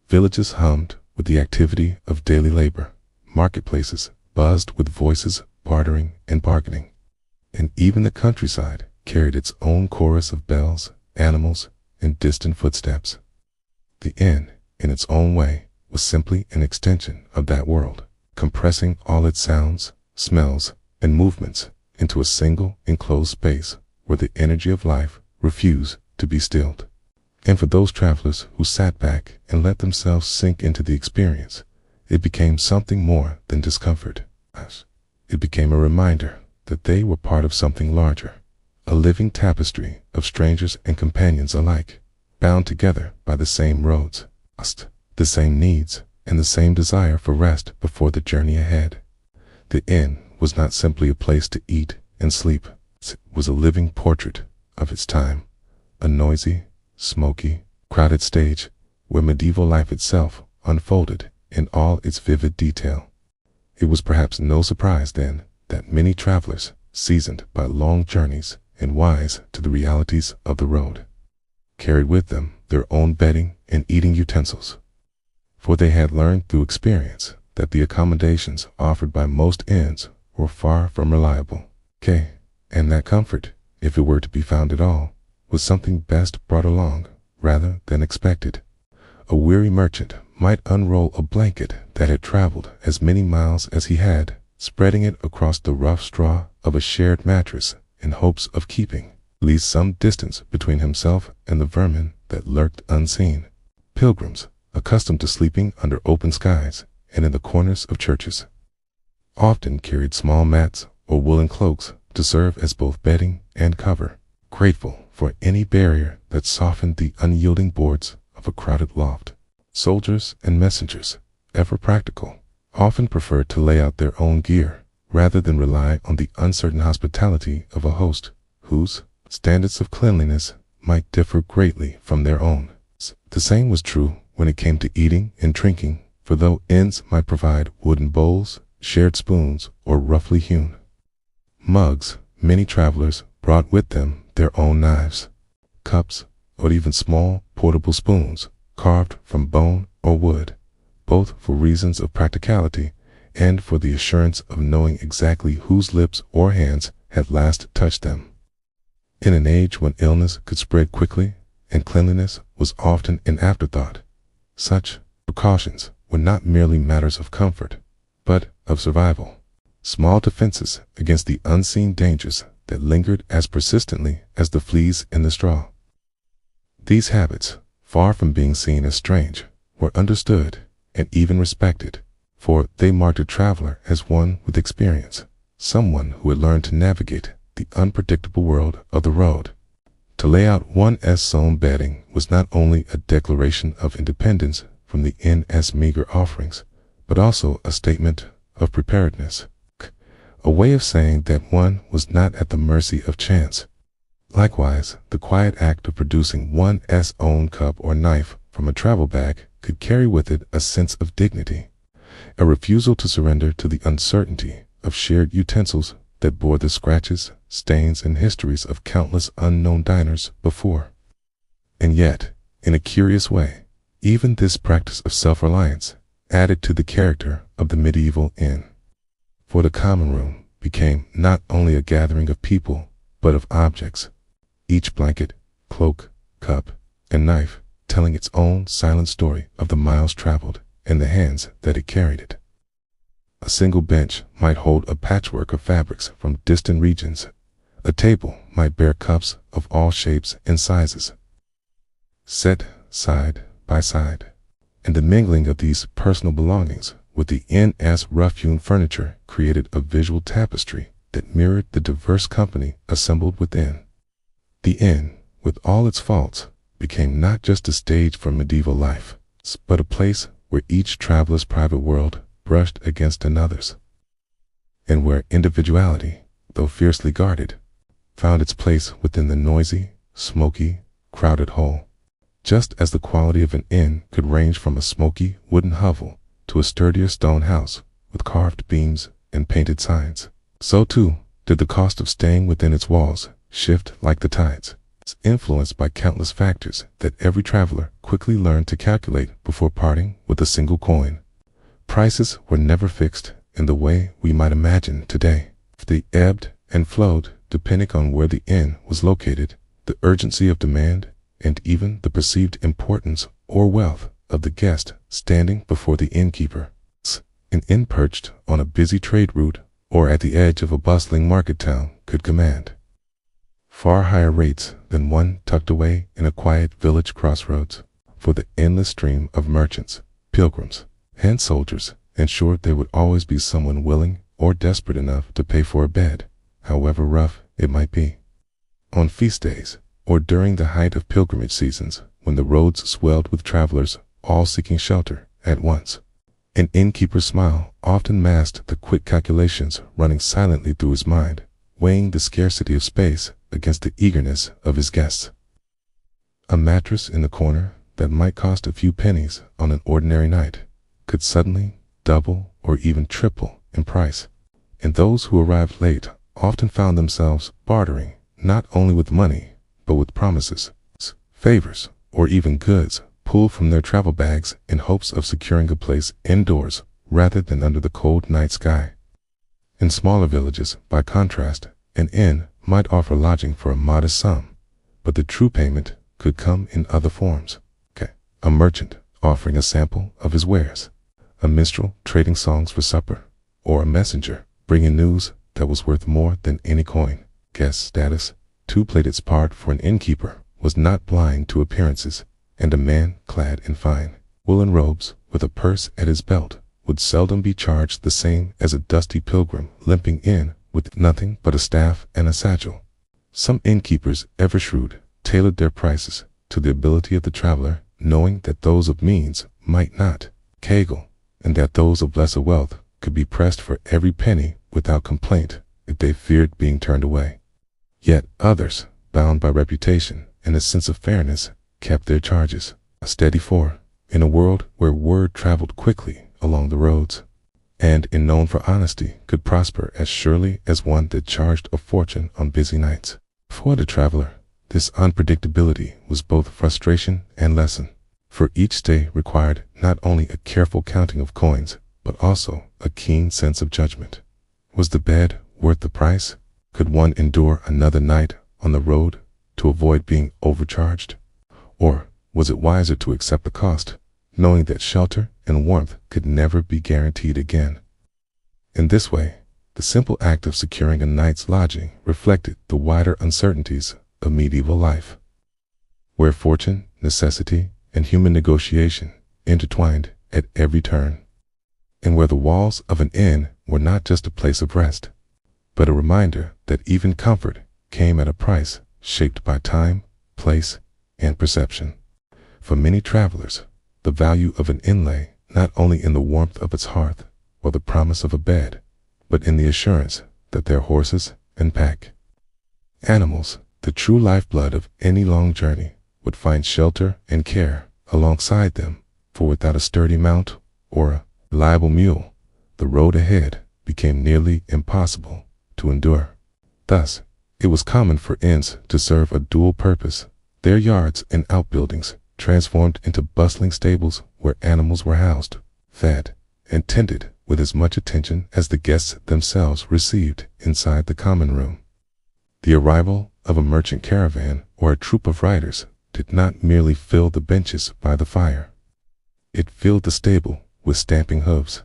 Villages hummed with the activity of daily labor. Marketplaces buzzed with voices bartering and bargaining. And even the countryside carried its own chorus of bells, animals, and distant footsteps. The inn, in its own way, was simply an extension of that world, compressing all its sounds, smells, and movements into a single enclosed space where the energy of life refused to be stilled. And for those travelers who sat back and let themselves sink into the experience, it became something more than discomfort. It became a reminder that they were part of something larger, a living tapestry of strangers and companions alike, bound together by the same roads, the same needs, and the same desire for rest before the journey ahead. The inn was not simply a place to eat and sleep. It was a living portrait of its time, a noisy, smoky, crowded stage where medieval life itself unfolded in all its vivid detail. It was perhaps no surprise then that many travelers, seasoned by long journeys and wise to the realities of the road, carried with them their own bedding and eating utensils, for they had learned through experience that the accommodations offered by most inns were far from reliable. And that comfort, if it were to be found at all, was something best brought along rather than expected. A weary merchant might unroll a blanket that had traveled as many miles as he had, spreading it across the rough straw of a shared mattress in hopes of keeping at least some distance between himself and the vermin that lurked unseen. Pilgrims, accustomed to sleeping under open skies and in the corners of churches, often carried small mats or woolen cloaks to serve as both bedding and cover, grateful for any barrier that softened the unyielding boards of a crowded loft. Soldiers and messengers, ever practical, often preferred to lay out their own gear rather than rely on the uncertain hospitality of a host whose standards of cleanliness might differ greatly from their own. The same was true when it came to eating and drinking, for though inns might provide wooden bowls, shared spoons, or roughly hewn mugs, many travelers brought with them their own knives, cups, or even small portable spoons carved from bone or wood, both for reasons of practicality and for the assurance of knowing exactly whose lips or hands had last touched them. In an age when illness could spread quickly and cleanliness was often an afterthought, such precautions were not merely matters of comfort, but of survival, small defenses against the unseen dangers that lingered as persistently as the fleas in the straw. These habits, far from being seen as strange, were understood and even respected, for they marked a traveler as one with experience, someone who had learned to navigate the unpredictable world of the road. To lay out one's own bedding was not only a declaration of independence from the inn's meager offerings, but also a statement of preparedness, a way of saying that one was not at the mercy of chance. Likewise, the quiet act of producing one's own cup or knife from a travel bag could carry with it a sense of dignity, a refusal to surrender to the uncertainty of shared utensils that bore the scratches, stains, and histories of countless unknown diners before. And yet, in a curious way, even this practice of self-reliance added to the character of the medieval inn, for the common room became not only a gathering of people, but of objects. Each blanket, cloak, cup, and knife telling its own silent story of the miles traveled and the hands that it carried it. A single bench might hold a patchwork of fabrics from distant regions. A table might bear cups of all shapes and sizes, set side by side. And the mingling of these personal belongings with the inn's rough-hewn furniture created a visual tapestry that mirrored the diverse company assembled within. The inn, with all its faults, became not just a stage for medieval life, but a place where each traveler's private world brushed against another's, and where individuality, though fiercely guarded, found its place within the noisy, smoky, crowded whole. Just as the quality of an inn could range from a smoky wooden hovel to a sturdier stone house with carved beams and painted signs, so too did the cost of staying within its walls shift like the tides, influenced by countless factors that every traveler quickly learned to calculate before parting with a single coin. Prices were never fixed in the way we might imagine today. They ebbed and flowed depending on where the inn was located, the urgency of demand, and even the perceived importance or wealth of the guest standing before the innkeeper. An inn perched on a busy trade route or at the edge of a bustling market town could command far higher rates than one tucked away in a quiet village crossroads, for the endless stream of merchants, pilgrims, and soldiers ensured there would always be someone willing or desperate enough to pay for a bed, however rough it might be. On feast days, or during the height of pilgrimage seasons, when the roads swelled with travelers all seeking shelter at once, an innkeeper's smile often masked the quick calculations running silently through his mind, weighing the scarcity of space against the eagerness of his guests. A mattress in the corner that might cost a few pennies on an ordinary night could suddenly double or even triple in price, and those who arrived late often found themselves bartering not only with money, but with promises, favors, or even goods pulled from their travel bags in hopes of securing a place indoors rather than under the cold night sky. In smaller villages, by contrast, an inn might offer lodging for a modest sum, but the true payment could come in other forms. A merchant offering a sample of his wares, a minstrel trading songs for supper, or a messenger bringing news that was worth more than any coin. Guest status, too, played its part, for an innkeeper was not blind to appearances, and a man clad in fine woolen robes with a purse at his belt would seldom be charged the same as a dusty pilgrim limping in with nothing but a staff and a satchel. Some innkeepers, ever shrewd, tailored their prices to the ability of the traveler, knowing that those of means might not caggle, and that those of lesser wealth could be pressed for every penny without complaint if they feared being turned away. Yet others, bound by reputation and a sense of fairness, kept their charges a steady for, in a world where word traveled quickly along the roads, and in known for honesty could prosper as surely as one that charged a fortune on busy nights. For the traveler, this unpredictability was both frustration and lesson, for each stay required not only a careful counting of coins, but also a keen sense of judgment. Was the bed worth the price? Could one endure another night on the road to avoid being overcharged? Or was it wiser to accept the cost, knowing that shelter and warmth could never be guaranteed again? In this way, the simple act of securing a night's lodging reflected the wider uncertainties of medieval life, where fortune, necessity, and human negotiation intertwined at every turn, and where the walls of an inn were not just a place of rest, but a reminder that even comfort came at a price shaped by time, place, and perception. For many travelers, the value of an inn lay not only in the warmth of its hearth or the promise of a bed, but in the assurance that their horses and pack animals, the true lifeblood of any long journey, would find shelter and care alongside them, for without a sturdy mount or a reliable mule, the road ahead became nearly impossible to endure. Thus, it was common for inns to serve a dual purpose, their yards and outbuildings transformed into bustling stables where animals were housed, fed, and tended with as much attention as the guests themselves received inside the common room. The arrival of a merchant caravan or a troop of riders did not merely fill the benches by the fire. It filled the stable with stamping hooves,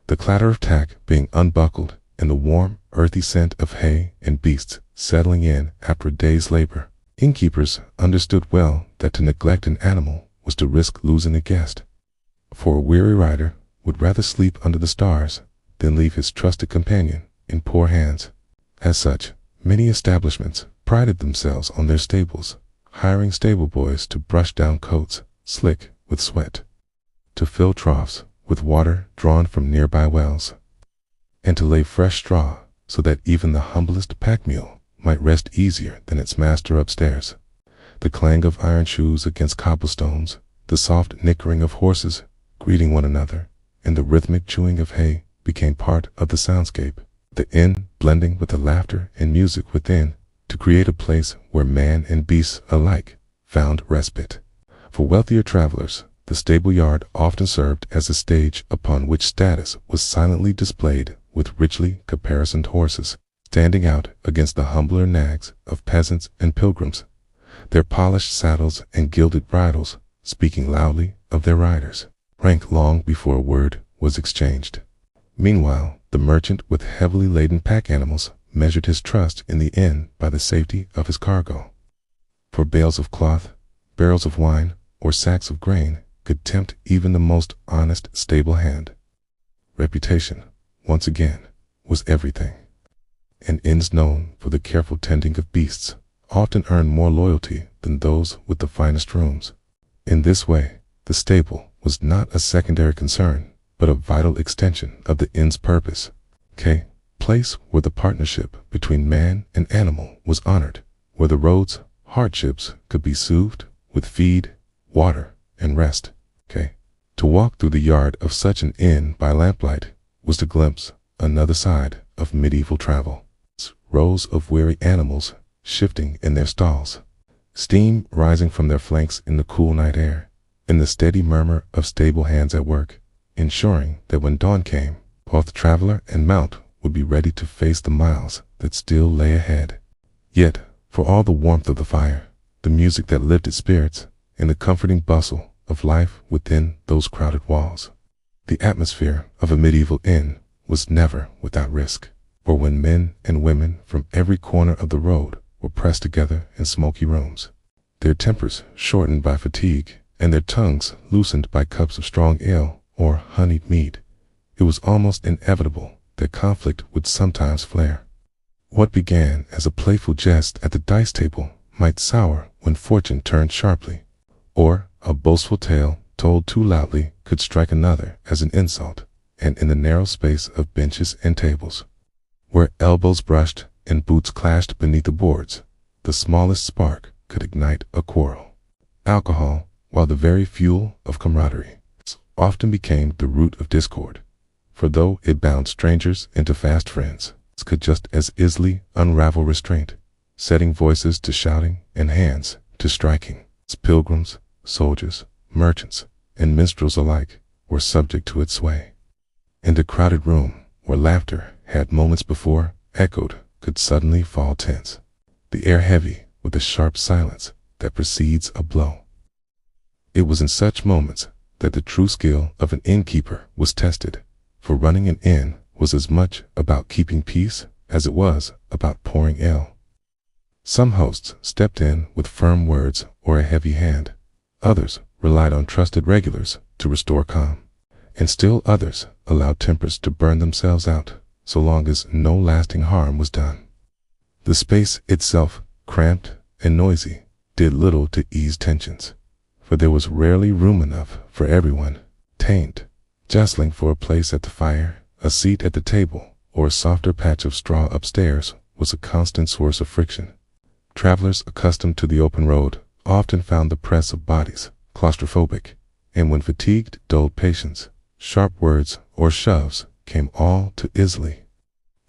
the clatter of tack being unbuckled, and the warm, earthy scent of hay and beasts settling in after a day's labor. Innkeepers understood well that to neglect an animal was to risk losing a guest, for a weary rider would rather sleep under the stars than leave his trusted companion in poor hands. As such, many establishments prided themselves on their stables, hiring stable boys to brush down coats slick with sweat, to fill troughs with water drawn from nearby wells, and to lay fresh straw so that even the humblest pack mule might rest easier than its master upstairs. The clang of iron shoes against cobblestones, the soft nickering of horses greeting one another, and the rhythmic chewing of hay became part of the soundscape, the inn blending with the laughter and music within to create a place where man and beast alike found respite. For wealthier travelers, the stable yard often served as a stage upon which status was silently displayed, with richly caparisoned horses standing out against the humbler nags of peasants and pilgrims, their polished saddles and gilded bridles speaking loudly of their riders' rank long before a word was exchanged. Meanwhile, the merchant with heavily laden pack animals measured his trust in the inn by the safety of his cargo. For bales of cloth, barrels of wine, or sacks of grain could tempt even the most honest stable hand. Reputation, once again, was everything, and inns known for the careful tending of beasts often earned more loyalty than those with the finest rooms. In this way, the stable was not a secondary concern, but a vital extension of the inn's purpose. Place where the partnership between man and animal was honored, where the road's hardships could be soothed with feed, water, and rest. To walk through the yard of such an inn by lamplight was to glimpse another side of medieval travel. Rows of weary animals shifting in their stalls, steam rising from their flanks in the cool night air, and the steady murmur of stable hands at work, ensuring that when dawn came, both traveler and mount would be ready to face the miles that still lay ahead. Yet, for all the warmth of the fire, the music that lifted spirits, and the comforting bustle of life within those crowded walls, the atmosphere of a medieval inn was never without risk. For when men and women from every corner of the road were pressed together in smoky rooms, their tempers shortened by fatigue, and their tongues loosened by cups of strong ale or honeyed mead, it was almost inevitable that conflict would sometimes flare. What began as a playful jest at the dice table might sour when fortune turned sharply, or a boastful tale told too loudly could strike another as an insult, and in the narrow space of benches and tables, where elbows brushed and boots clashed beneath the boards, the smallest spark could ignite a quarrel. Alcohol, while the very fuel of camaraderie, often became the root of discord, for though it bound strangers into fast friends, it could just as easily unravel restraint, setting voices to shouting and hands to striking. Pilgrims, soldiers, merchants, and minstrels alike were subject to its sway. In the crowded room where laughter had moments before echoed could suddenly fall tense, the air heavy with the sharp silence that precedes a blow. It was in such moments that the true skill of an innkeeper was tested, for running an inn was as much about keeping peace as it was about pouring ale. Some hosts stepped in with firm words or a heavy hand, others relied on trusted regulars to restore calm, and still others allowed tempers to burn themselves out so long as no lasting harm was done. The space itself, cramped and noisy, did little to ease tensions, for there was rarely room enough for everyone. Taint, jostling for a place at the fire, a seat at the table, or a softer patch of straw upstairs was a constant source of friction. Travelers accustomed to the open road often found the press of bodies claustrophobic, and when fatigued dulled patience, sharp words or shoves came all too easily.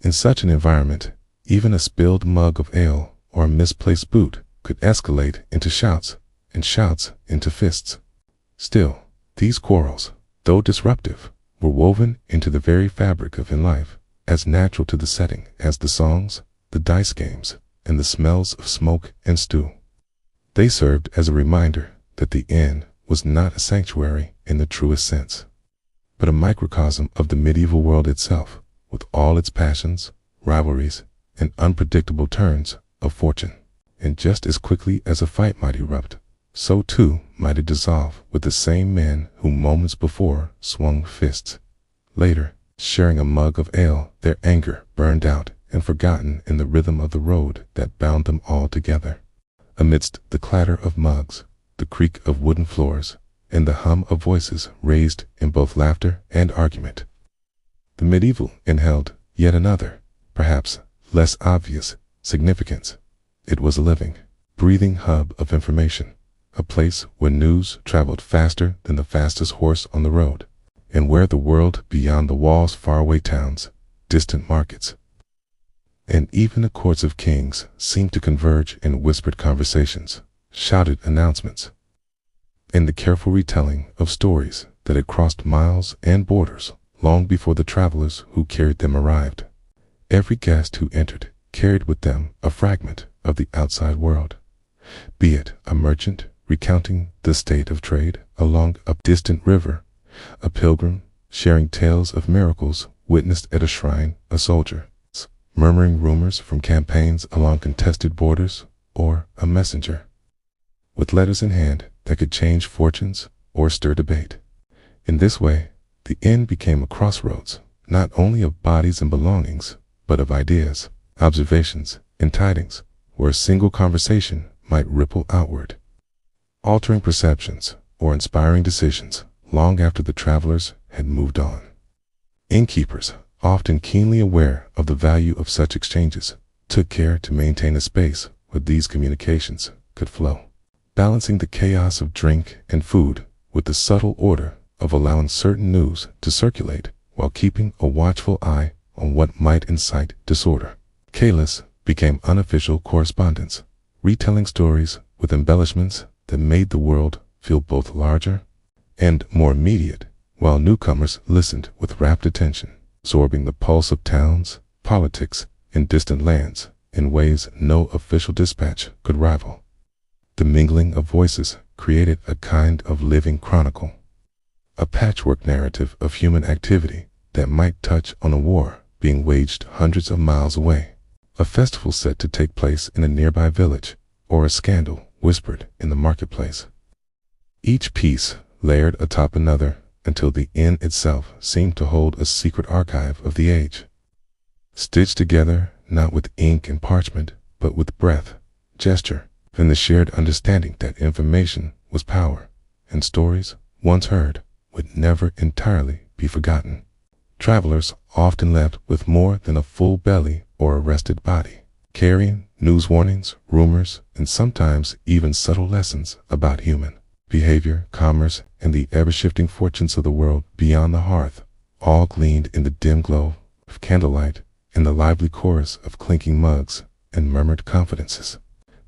In such an environment, even a spilled mug of ale or a misplaced boot could escalate into shouts, and shouts into fists. Still, these quarrels, though disruptive, were woven into the very fabric of in life, as natural to the setting as the songs, the dice games, and the smells of smoke and stew. They served as a reminder that the inn was not a sanctuary in the truest sense, but a microcosm of the medieval world itself, with all its passions, rivalries, and unpredictable turns of fortune. And just as quickly as a fight might erupt, so too might it dissolve with the same men who moments before swung fists. Later, sharing a mug of ale, their anger burned out and forgotten in the rhythm of the road that bound them all together. Amidst the clatter of mugs, the creak of wooden floors, and the hum of voices raised in both laughter and argument, the medieval inn held yet another, perhaps less obvious, significance. It was a living, breathing hub of information, a place where news traveled faster than the fastest horse on the road, and where the world beyond the walls, faraway towns, distant markets, and even the courts of kings seemed to converge in whispered conversations, shouted announcements, and the careful retelling of stories that had crossed miles and borders long before the travelers who carried them arrived. Every guest who entered carried with them a fragment of the outside world, be it a merchant recounting the state of trade along a distant river, a pilgrim sharing tales of miracles witnessed at a shrine, a soldier murmuring rumors from campaigns along contested borders, or a messenger with letters in hand that could change fortunes or stir debate. In this way, the inn became a crossroads, not only of bodies and belongings, but of ideas, observations, and tidings, where a single conversation might ripple outward, altering perceptions or inspiring decisions long after the travelers had moved on. Innkeepers, often keenly aware of the value of such exchanges, took care to maintain a space where these communications could flow, balancing the chaos of drink and food with the subtle order of allowing certain news to circulate while keeping a watchful eye on what might incite disorder. Calis became unofficial correspondence, retelling stories with embellishments that made the world feel both larger and more immediate, while newcomers listened with rapt attention, absorbing the pulse of towns, politics, and distant lands in ways no official dispatch could rival. The mingling of voices created a kind of living chronicle, a patchwork narrative of human activity that might touch on a war being waged hundreds of miles away, a festival set to take place in a nearby village, or a scandal whispered in the marketplace. Each piece layered atop another until the inn itself seemed to hold a secret archive of the age, stitched together not with ink and parchment, but with breath, gesture, and the shared understanding that information was power, and stories, once heard, would never entirely be forgotten. Travelers often left with more than a full belly or a rested body, carrying news warnings, rumors, and sometimes even subtle lessons about human behavior, commerce, and the ever-shifting fortunes of the world beyond the hearth, all gleaned in the dim glow of candlelight and the lively chorus of clinking mugs and murmured confidences.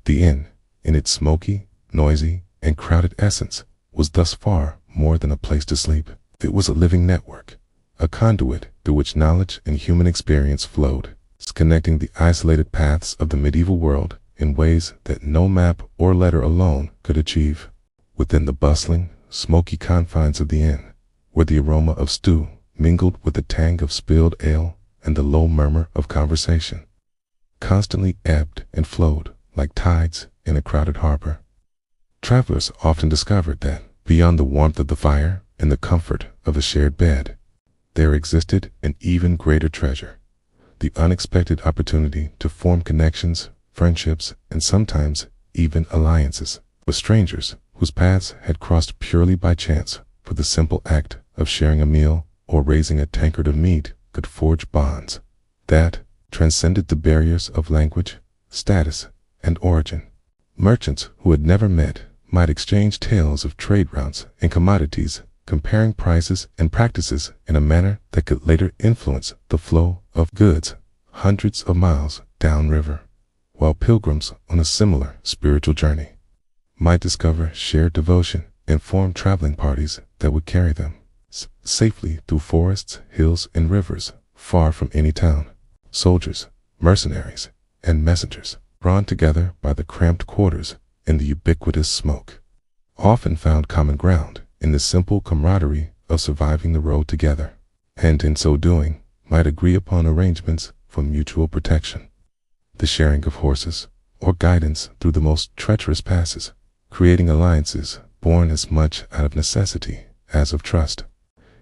The inn, in its smoky, noisy, and crowded essence, was thus far more than a place to sleep. It was a living network, a conduit through which knowledge and human experience flowed, connecting the isolated paths of the medieval world in ways that no map or letter alone could achieve. Within the bustling, smoky confines of the inn, where the aroma of stew mingled with the tang of spilled ale and the low murmur of conversation, constantly ebbed and flowed like tides in a crowded harbor. Travelers often discovered that, beyond the warmth of the fire and the comfort of a shared bed, there existed an even greater treasure, the unexpected opportunity to form connections, friendships, and sometimes even alliances with strangers whose paths had crossed purely by chance. For the simple act of sharing a meal or raising a tankard of meat could forge bonds that transcended the barriers of language, status, and origin. Merchants who had never met might exchange tales of trade routes and commodities, comparing prices and practices in a manner that could later influence the flow of goods hundreds of miles downriver, while pilgrims on a similar spiritual journey might discover shared devotion and form traveling parties that would carry them safely through forests, hills, and rivers, far from any town. Soldiers, mercenaries, and messengers, drawn together by the cramped quarters and the ubiquitous smoke, often found common ground in the simple camaraderie of surviving the road together, and in so doing might agree upon arrangements for mutual protection. The sharing of horses or guidance through the most treacherous passes, creating alliances born as much out of necessity as of trust.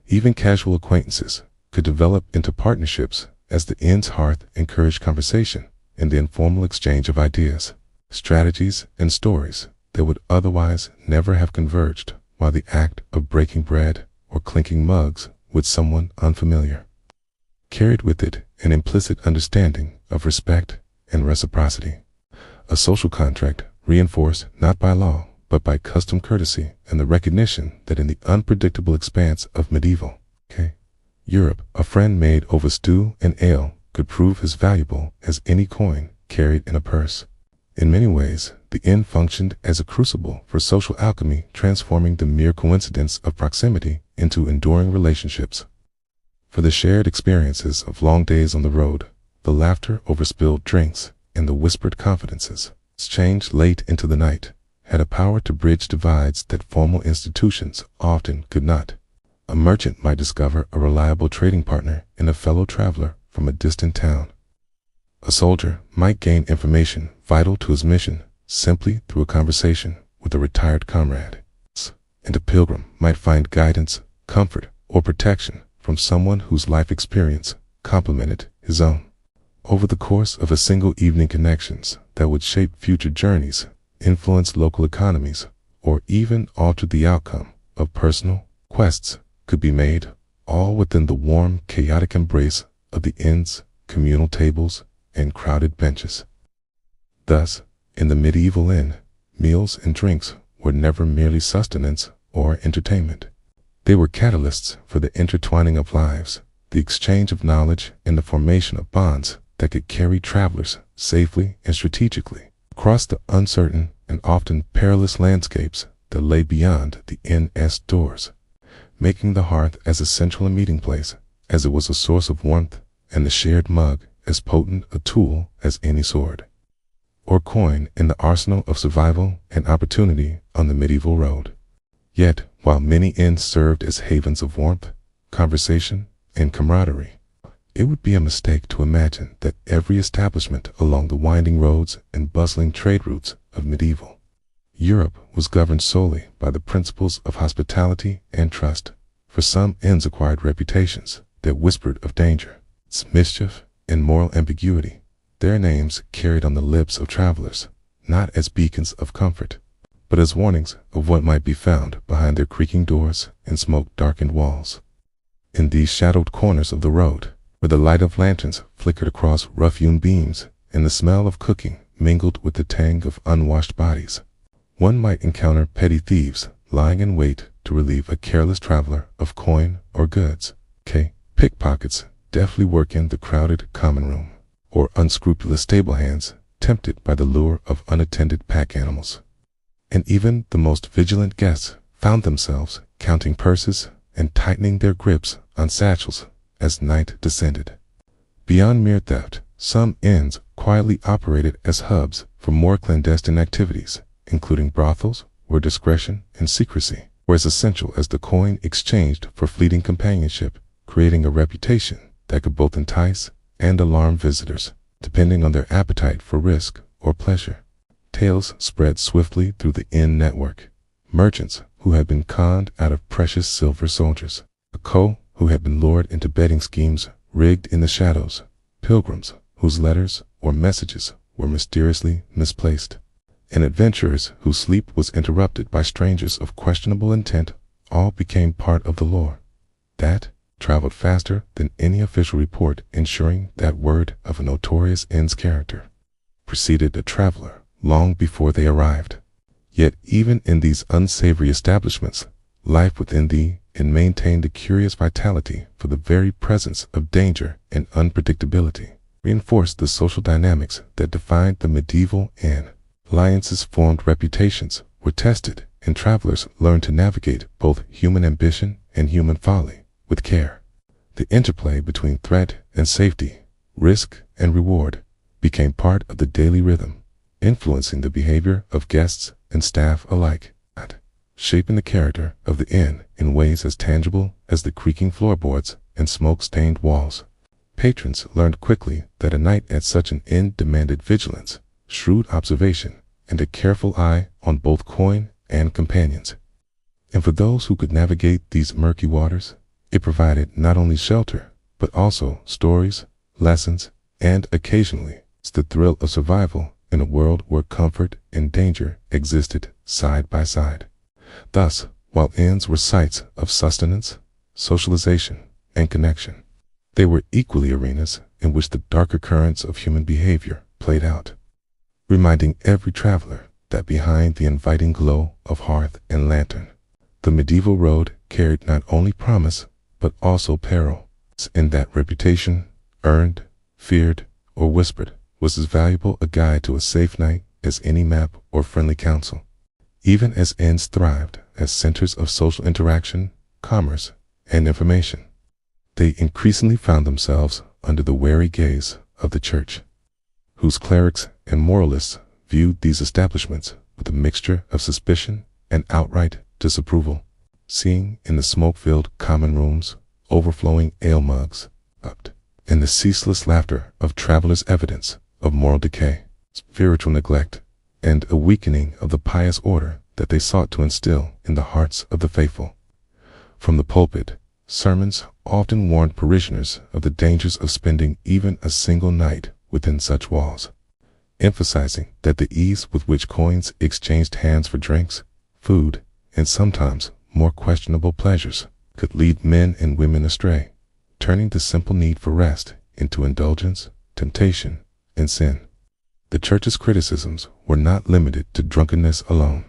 Even casual acquaintances could develop into partnerships as the inn's hearth encouraged conversation and the informal exchange of ideas, strategies, and stories that would otherwise never have converged while the act of breaking bread or clinking mugs with someone unfamiliar carried with it an implicit understanding of respect and reciprocity, a social contract reinforced not by law but by custom courtesy and the recognition that in the unpredictable expanse of medieval Europe, a friend made over stew and ale could prove as valuable as any coin carried in a purse. In many ways, the inn functioned as a crucible for social alchemy, transforming the mere coincidence of proximity into enduring relationships. For the shared experiences of long days on the road, the laughter over spilled drinks, and the whispered confidences, exchanged late into the night, had a power to bridge divides that formal institutions often could not. A merchant might discover a reliable trading partner in a fellow traveler from a distant town. A soldier might gain information vital to his mission simply through a conversation with a retired comrade. And a pilgrim might find guidance, comfort, or protection from someone whose life experience complemented his own. Over the course of a single evening, connections that would shape future journeys, influence local economies, or even alter the outcome of personal quests could be made, all within the warm, chaotic embrace of the inn's communal tables and crowded benches. Thus, in the medieval inn, meals and drinks were never merely sustenance or entertainment. They were catalysts for the intertwining of lives, the exchange of knowledge, and the formation of bonds that could carry travelers safely and strategically across the uncertain and often perilous landscapes that lay beyond the inn's doors, making the hearth as essential a meeting place as it was a source of warmth, and the shared mug as potent a tool as any sword or coin in the arsenal of survival and opportunity on the medieval road. Yet, while many inns served as havens of warmth, conversation, and camaraderie, it would be a mistake to imagine that every establishment along the winding roads and bustling trade routes of medieval Europe was governed solely by the principles of hospitality and trust. For some inns acquired reputations that whispered of danger, mischief, and moral ambiguity, their names carried on the lips of travelers, not as beacons of comfort, but as warnings of what might be found behind their creaking doors and smoke-darkened walls. In these shadowed corners of the road, where the light of lanterns flickered across rough-hewn beams and the smell of cooking mingled with the tang of unwashed bodies, one might encounter petty thieves lying in wait to relieve a careless traveler of coin or goods, pickpockets deftly working the crowded common room, or unscrupulous stable hands tempted by the lure of unattended pack animals. And even the most vigilant guests found themselves counting purses and tightening their grips on satchels as night descended. Beyond mere theft, some inns quietly operated as hubs for more clandestine activities, including brothels, where discretion and secrecy were as essential as the coin exchanged for fleeting companionship, creating a reputation that could both entice and alarm visitors, depending on their appetite for risk or pleasure. Tales spread swiftly through the inn network. Merchants who had been conned out of precious silver soldiers, who had been lured into betting schemes rigged in the shadows, pilgrims whose letters or messages were mysteriously misplaced, and adventurers whose sleep was interrupted by strangers of questionable intent, all became part of the lore that traveled faster than any official report, ensuring that word of a notorious inn's character preceded a traveler long before they arrived. Yet even in these unsavory establishments, life within the inn maintained a curious vitality, for the very presence of danger and unpredictability reinforced the social dynamics that defined the medieval inn. Alliances formed, reputations were tested, and travelers learned to navigate both human ambition and human folly with care. The interplay between threat and safety, risk and reward, became part of the daily rhythm, influencing the behavior of guests and staff alike, shaping the character of the inn in ways as tangible as the creaking floorboards and smoke-stained walls. Patrons learned quickly that a night at such an inn demanded vigilance, shrewd observation, and a careful eye on both coin and companions. And for those who could navigate these murky waters, it provided not only shelter, but also stories, lessons, and occasionally the thrill of survival in a world where comfort and danger existed side by side. Thus, while inns were sites of sustenance, socialization, and connection, they were equally arenas in which the darker currents of human behavior played out, reminding every traveler that behind the inviting glow of hearth and lantern, the medieval road carried not only promise but also peril, and that reputation, earned, feared, or whispered, was as valuable a guide to a safe night as any map or friendly counsel. Even as inns thrived as centers of social interaction, commerce, and information, they increasingly found themselves under the wary gaze of the church, whose clerics and moralists viewed these establishments with a mixture of suspicion and outright disapproval, seeing in the smoke-filled common rooms, overflowing ale mugs, and the ceaseless laughter of travelers evidence of moral decay, spiritual neglect, and a weakening of the pious order that they sought to instill in the hearts of the faithful. From the pulpit, sermons often warned parishioners of the dangers of spending even a single night within such walls, emphasizing that the ease with which coins exchanged hands for drinks, food, and sometimes more questionable pleasures could lead men and women astray, turning the simple need for rest into indulgence, temptation, and sin. The church's criticisms were not limited to drunkenness alone.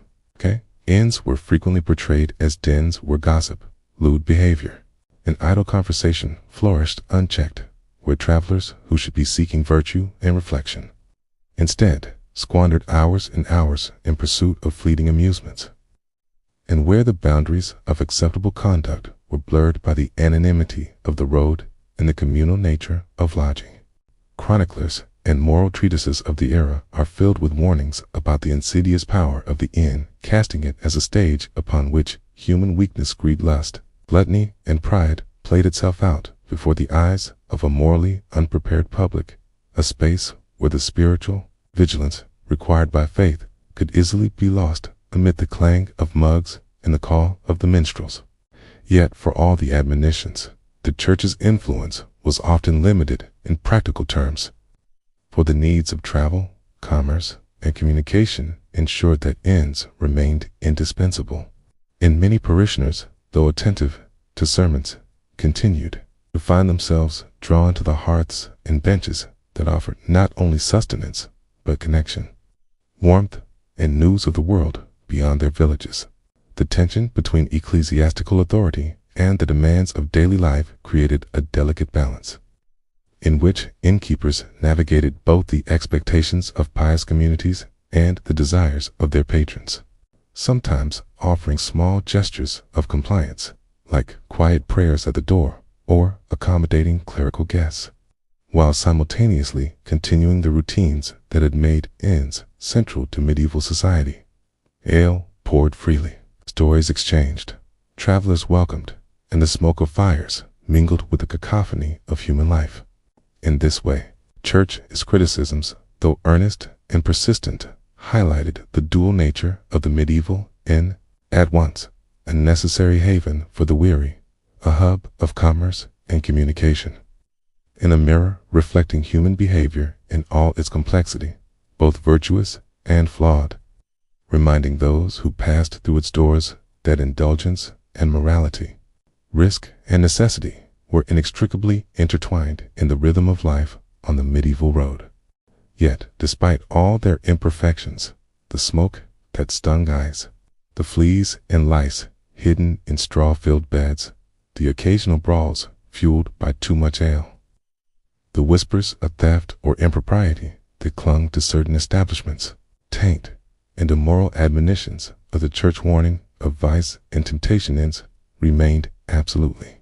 Inns were frequently portrayed as dens where gossip, lewd behavior, and idle conversation flourished unchecked, where travelers who should be seeking virtue and reflection instead squandered hours and hours in pursuit of fleeting amusements, and where the boundaries of acceptable conduct were blurred by the anonymity of the road and the communal nature of lodging. Chroniclers and moral treatises of the era are filled with warnings about the insidious power of the inn, casting it as a stage upon which human weakness, greed, lust, gluttony, and pride played itself out before the eyes of a morally unprepared public, a space where the spiritual vigilance required by faith could easily be lost amid the clang of mugs and the call of the minstrels. Yet for all the admonitions, the church's influence was often limited in practical terms, for the needs of travel, commerce, and communication ensured that inns remained indispensable. And many parishioners, though attentive to sermons, continued to find themselves drawn to the hearths and benches that offered not only sustenance, but connection, warmth, and news of the world beyond their villages. The tension between ecclesiastical authority and the demands of daily life created a delicate balance, in which innkeepers navigated both the expectations of pious communities and the desires of their patrons, sometimes offering small gestures of compliance, like quiet prayers at the door or accommodating clerical guests, while simultaneously continuing the routines that had made inns central to medieval society. Ale poured freely, stories exchanged, travelers welcomed, and the smoke of fires mingled with the cacophony of human life. In this way, church's criticisms, though earnest and persistent, highlighted the dual nature of the medieval inn, at once a necessary haven for the weary, a hub of commerce and communication, and a mirror reflecting human behavior in all its complexity, both virtuous and flawed, reminding those who passed through its doors that indulgence and morality, risk and necessity were inextricably intertwined in the rhythm of life on the medieval road. Yet, despite all their imperfections, the smoke that stung eyes, the fleas and lice hidden in straw-filled beds, the occasional brawls fueled by too much ale, the whispers of theft or impropriety that clung to certain establishments, taint, and immoral admonitions of the church warning of vice and temptation inns remained absolutely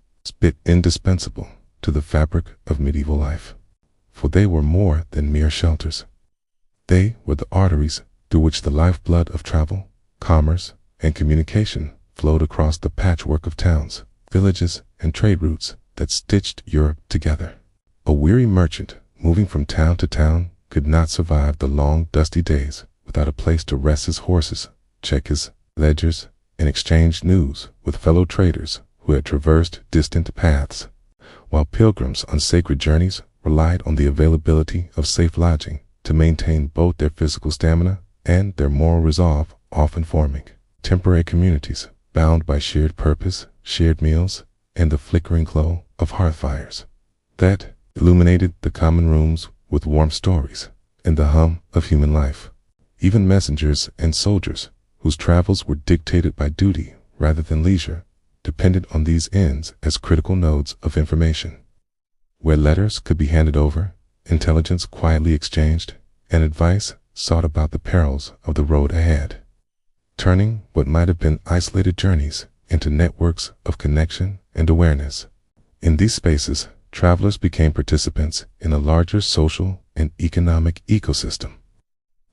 indispensable to the fabric of medieval life, for they were more than mere shelters. They were the arteries through which the lifeblood of travel, commerce, and communication flowed across the patchwork of towns, villages, and trade routes that stitched Europe together. A weary merchant moving from town to town could not survive the long, dusty days without a place to rest his horses, check his ledgers, and exchange news with fellow traders who had traversed distant paths, while pilgrims on sacred journeys relied on the availability of safe lodging to maintain both their physical stamina and their moral resolve, often forming temporary communities bound by shared purpose, shared meals, and the flickering glow of hearth fires that illuminated the common rooms with warm stories and the hum of human life. Even messengers and soldiers, whose travels were dictated by duty rather than leisure, depended on these inns as critical nodes of information, where letters could be handed over, intelligence quietly exchanged, and advice sought about the perils of the road ahead, turning what might have been isolated journeys into networks of connection and awareness. In these spaces, travelers became participants in a larger social and economic ecosystem.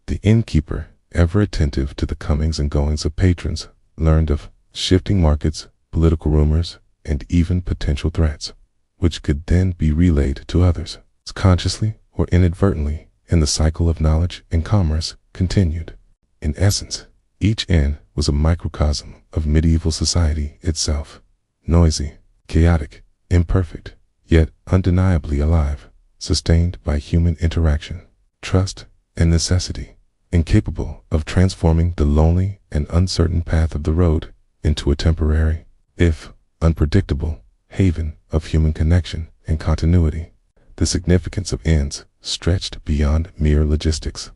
The innkeeper, ever attentive to the comings and goings of patrons, learned of shifting markets, political rumors, and even potential threats, which could then be relayed to others, consciously or inadvertently, and the cycle of knowledge and commerce continued. In essence, each inn was a microcosm of medieval society itself, noisy, chaotic, imperfect, yet undeniably alive, sustained by human interaction, trust, and necessity, incapable of transforming the lonely and uncertain path of the road into a temporary, if unpredictable, haven of human connection and continuity. The significance of inns stretched beyond mere logistics.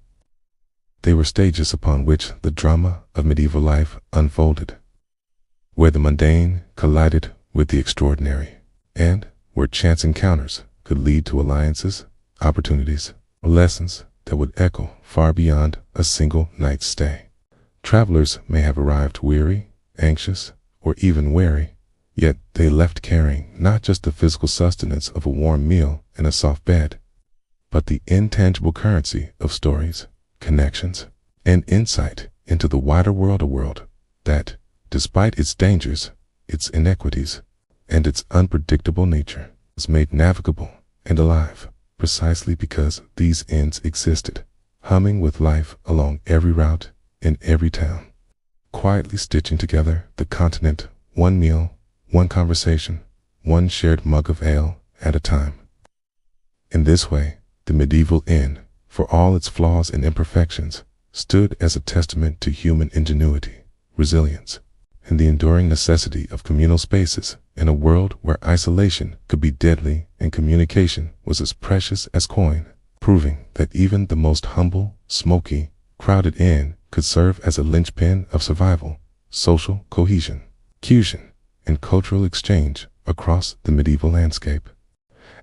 They were stages upon which the drama of medieval life unfolded, where the mundane collided with the extraordinary, and where chance encounters could lead to alliances, opportunities, or lessons that would echo far beyond a single night's stay. Travelers may have arrived weary, anxious, or even wary, yet they left carrying not just the physical sustenance of a warm meal and a soft bed, but the intangible currency of stories, connections, and insight into the wider world that, despite its dangers, its inequities, and its unpredictable nature, was made navigable and alive precisely because these inns existed, humming with life along every route in every town, quietly stitching together the continent, one meal, one conversation, one shared mug of ale at a time. In this way, the medieval inn, for all its flaws and imperfections, stood as a testament to human ingenuity, resilience, and the enduring necessity of communal spaces in a world where isolation could be deadly and communication was as precious as coin, proving that even the most humble, smoky, crowded inn could serve as a linchpin of survival, social cohesion, and cultural exchange across the medieval landscape.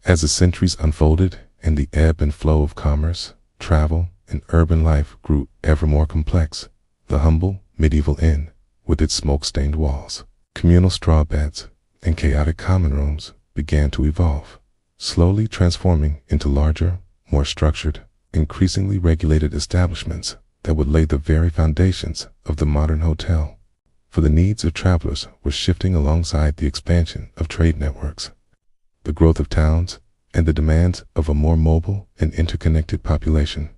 As the centuries unfolded and the ebb and flow of commerce, travel, and urban life grew ever more complex, the humble medieval inn, with its smoke-stained walls, communal straw beds, and chaotic common rooms, began to evolve, slowly transforming into larger, more structured, increasingly regulated establishments that would lay the very foundations of the modern hotel. For the needs of travelers were shifting alongside the expansion of trade networks, the growth of towns, and the demands of a more mobile and interconnected population.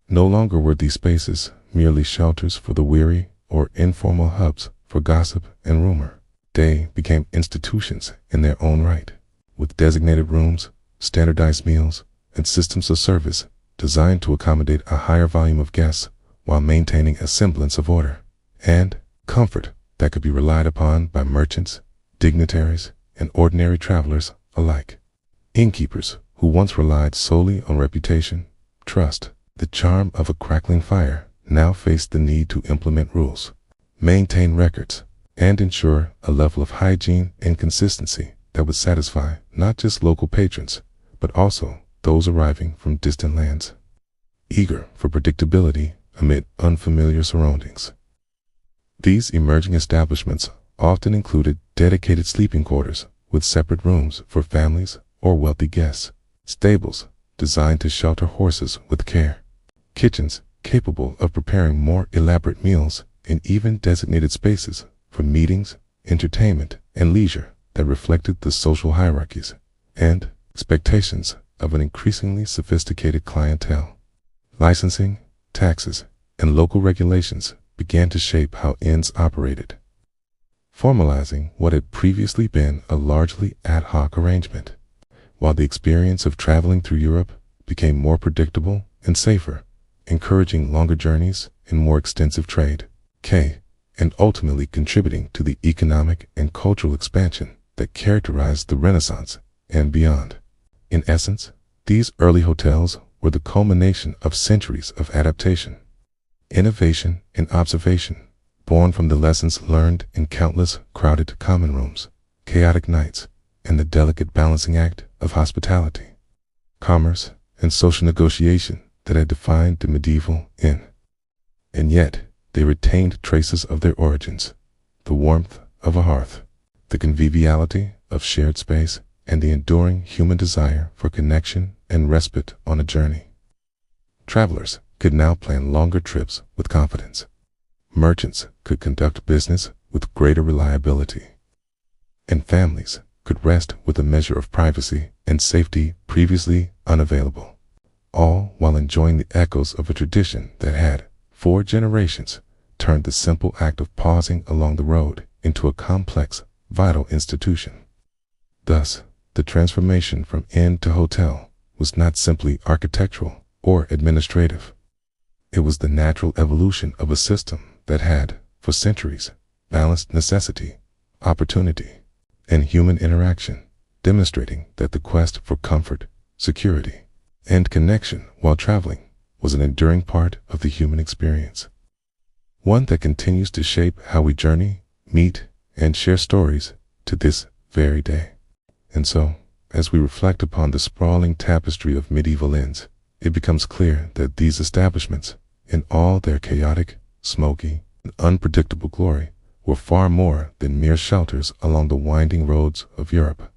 No longer were these spaces merely shelters for the weary or informal hubs for gossip and rumor. They became institutions in their own right, with designated rooms, standardized meals, and systems of service designed to accommodate a higher volume of guests while maintaining a semblance of order and comfort that could be relied upon by merchants, dignitaries, and ordinary travelers alike. Innkeepers, who once relied solely on reputation, trust, the charm of a crackling fire, now faced the need to implement rules, maintain records, and ensure a level of hygiene and consistency that would satisfy not just local patrons, but also those arriving from distant lands, eager for predictability amid unfamiliar surroundings. These emerging establishments often included dedicated sleeping quarters with separate rooms for families or wealthy guests, stables designed to shelter horses with care, kitchens capable of preparing more elaborate meals, and even designated spaces for meetings, entertainment, and leisure that reflected the social hierarchies and expectations of an increasingly sophisticated clientele. Licensing, taxes, and local regulations began to shape how inns operated, formalizing what had previously been a largely ad hoc arrangement. While the experience of traveling through Europe became more predictable and safer, encouraging longer journeys and more extensive trade, and ultimately contributing to the economic and cultural expansion that characterized the Renaissance and beyond. In essence, these early hotels were the culmination of centuries of adaptation, innovation, and observation, born from the lessons learned in countless crowded common rooms, chaotic nights, and the delicate balancing act of hospitality, commerce, and social negotiation that had defined the medieval inn. And yet, they retained traces of their origins: the warmth of a hearth, the conviviality of shared space, and the enduring human desire for connection and respite on a journey. Travelers could now plan longer trips with confidence. Merchants could conduct business with greater reliability, and families could rest with a measure of privacy and safety previously unavailable, all while enjoying the echoes of a tradition that had, for generations, turned the simple act of pausing along the road into a complex, vital institution. Thus, the transformation from inn to hotel was not simply architectural or administrative. It was the natural evolution of a system that had, for centuries, balanced necessity, opportunity, and human interaction, demonstrating that the quest for comfort, security, and connection while traveling was an enduring part of the human experience, one that continues to shape how we journey, meet, and share stories to this very day. And so, as we reflect upon the sprawling tapestry of medieval inns, it becomes clear that these establishments, in all their chaotic, smoky, and unpredictable glory, were far more than mere shelters along the winding roads of Europe.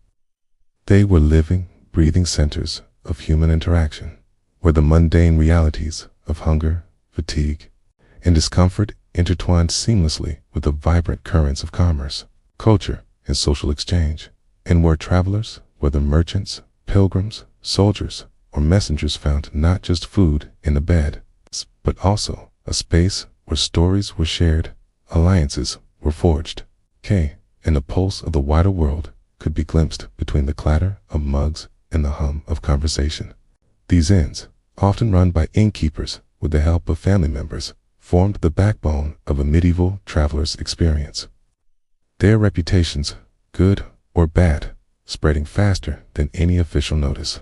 They were living, breathing centers of human interaction, where the mundane realities of hunger, fatigue, and discomfort intertwined seamlessly with the vibrant currents of commerce, culture, and social exchange, and where travelers, whether merchants, pilgrims, soldiers, or messengers, found not just food and a bed, but also a space where stories were shared, alliances were forged, and the pulse of the wider world could be glimpsed between the clatter of mugs and the hum of conversation. These inns, often run by innkeepers with the help of family members, formed the backbone of a medieval traveler's experience. Their reputations, good or bad, spreading faster than any official notice,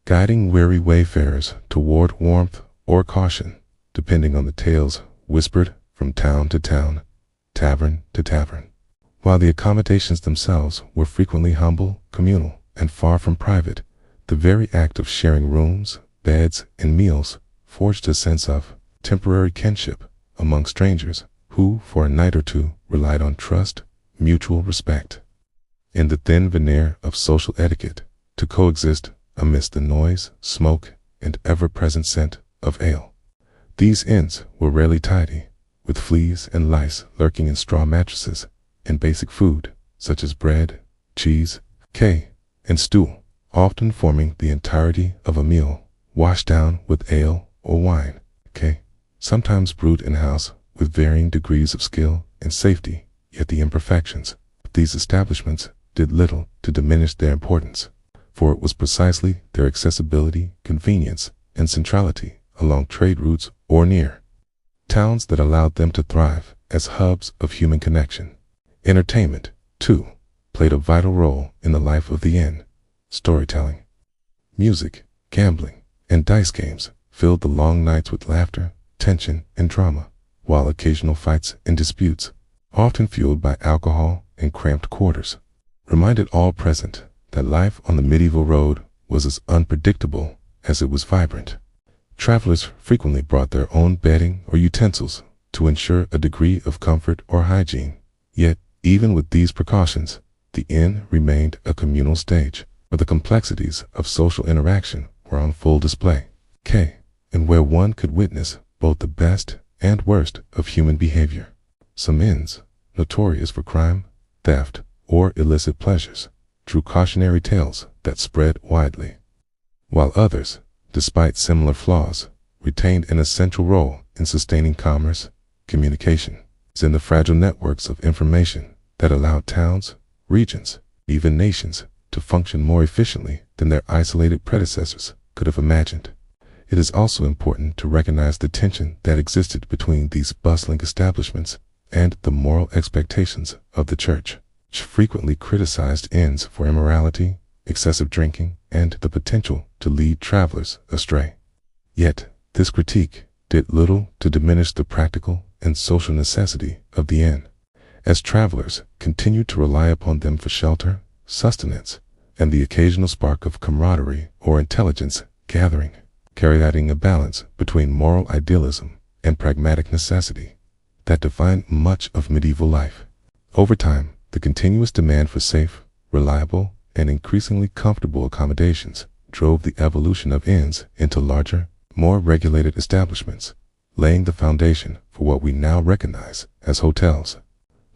guiding weary wayfarers toward warmth or caution, depending on the tales whispered from town to town, tavern to tavern. While the accommodations themselves were frequently humble, communal, and far from private, the very act of sharing rooms, beds, and meals forged a sense of temporary kinship among strangers who, for a night or two, relied on trust, mutual respect, and the thin veneer of social etiquette to coexist amidst the noise, smoke, and ever-present scent of ale. These inns were rarely tidy, with fleas and lice lurking in straw mattresses, and basic food, such as bread, cheese, and stew, often forming the entirety of a meal, washed down with ale or wine, sometimes brewed in-house with varying degrees of skill and safety. Yet the imperfections of these establishments did little to diminish their importance, for it was precisely their accessibility, convenience, and centrality along trade routes or near towns that allowed them to thrive as hubs of human connection. Entertainment, too, played a vital role in the life of the inn. Storytelling, music, gambling, and dice games filled the long nights with laughter, tension, and drama, while occasional fights and disputes, often fueled by alcohol and cramped quarters, reminded all present that life on the medieval road was as unpredictable as it was vibrant. Travelers frequently brought their own bedding or utensils to ensure a degree of comfort or hygiene. Yet, even with these precautions, the inn remained a communal stage where the complexities of social interaction were on full display. and where one could witness both the best and worst of human behavior. Some inns, notorious for crime, theft, or illicit pleasures, drew cautionary tales that spread widely, while others, despite similar flaws, retained an essential role in sustaining commerce, communication, and the fragile networks of information that allowed towns, regions, even nations to function more efficiently than their isolated predecessors could have imagined. It is also important to recognize the tension that existed between these bustling establishments and the moral expectations of the church, which frequently criticized inns for immorality, excessive drinking, and the potential to lead travelers astray. Yet, this critique did little to diminish the practical and social necessity of the inn, as travelers continued to rely upon them for shelter, sustenance, and the occasional spark of camaraderie or intelligence gathering, carrying a balance between moral idealism and pragmatic necessity that defined much of medieval life. Over time, the continuous demand for safe, reliable, and increasingly comfortable accommodations drove the evolution of inns into larger, more regulated establishments, laying the foundation for what we now recognize as hotels.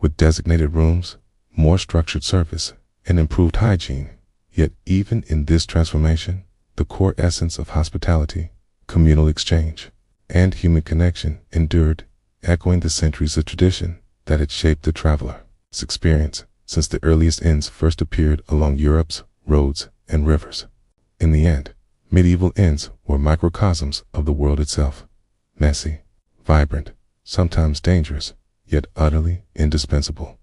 With designated rooms, more structured service, and improved hygiene. Yet even in this transformation, the core essence of hospitality, communal exchange, and human connection endured, echoing the centuries of tradition that had shaped the traveler's experience since the earliest inns first appeared along Europe's roads and rivers. In the end, medieval inns were microcosms of the world itself, messy, vibrant, sometimes dangerous, yet utterly indispensable,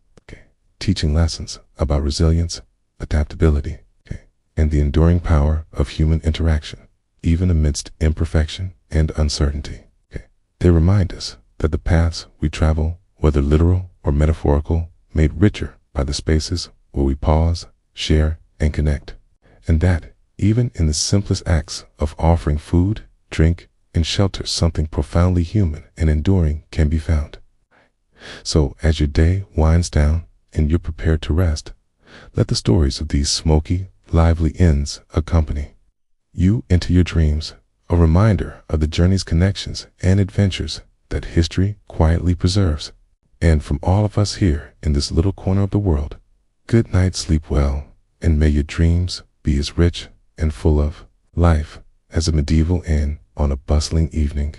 teaching lessons about resilience, adaptability, and the enduring power of human interaction, even amidst imperfection and uncertainty. They remind us that the paths we travel, whether literal or metaphorical, made richer by the spaces where we pause, share, and connect, and that, even in the simplest acts of offering food, drink, and shelter, something profoundly human and enduring can be found. So, as your day winds down and you're prepared to rest, let the stories of these smoky, lively inns accompany you into your dreams, a reminder of the journey's connections and adventures that history quietly preserves. And from all of us here in this little corner of the world, good night, sleep well, and may your dreams be as rich and full of life as a medieval inn on a bustling evening.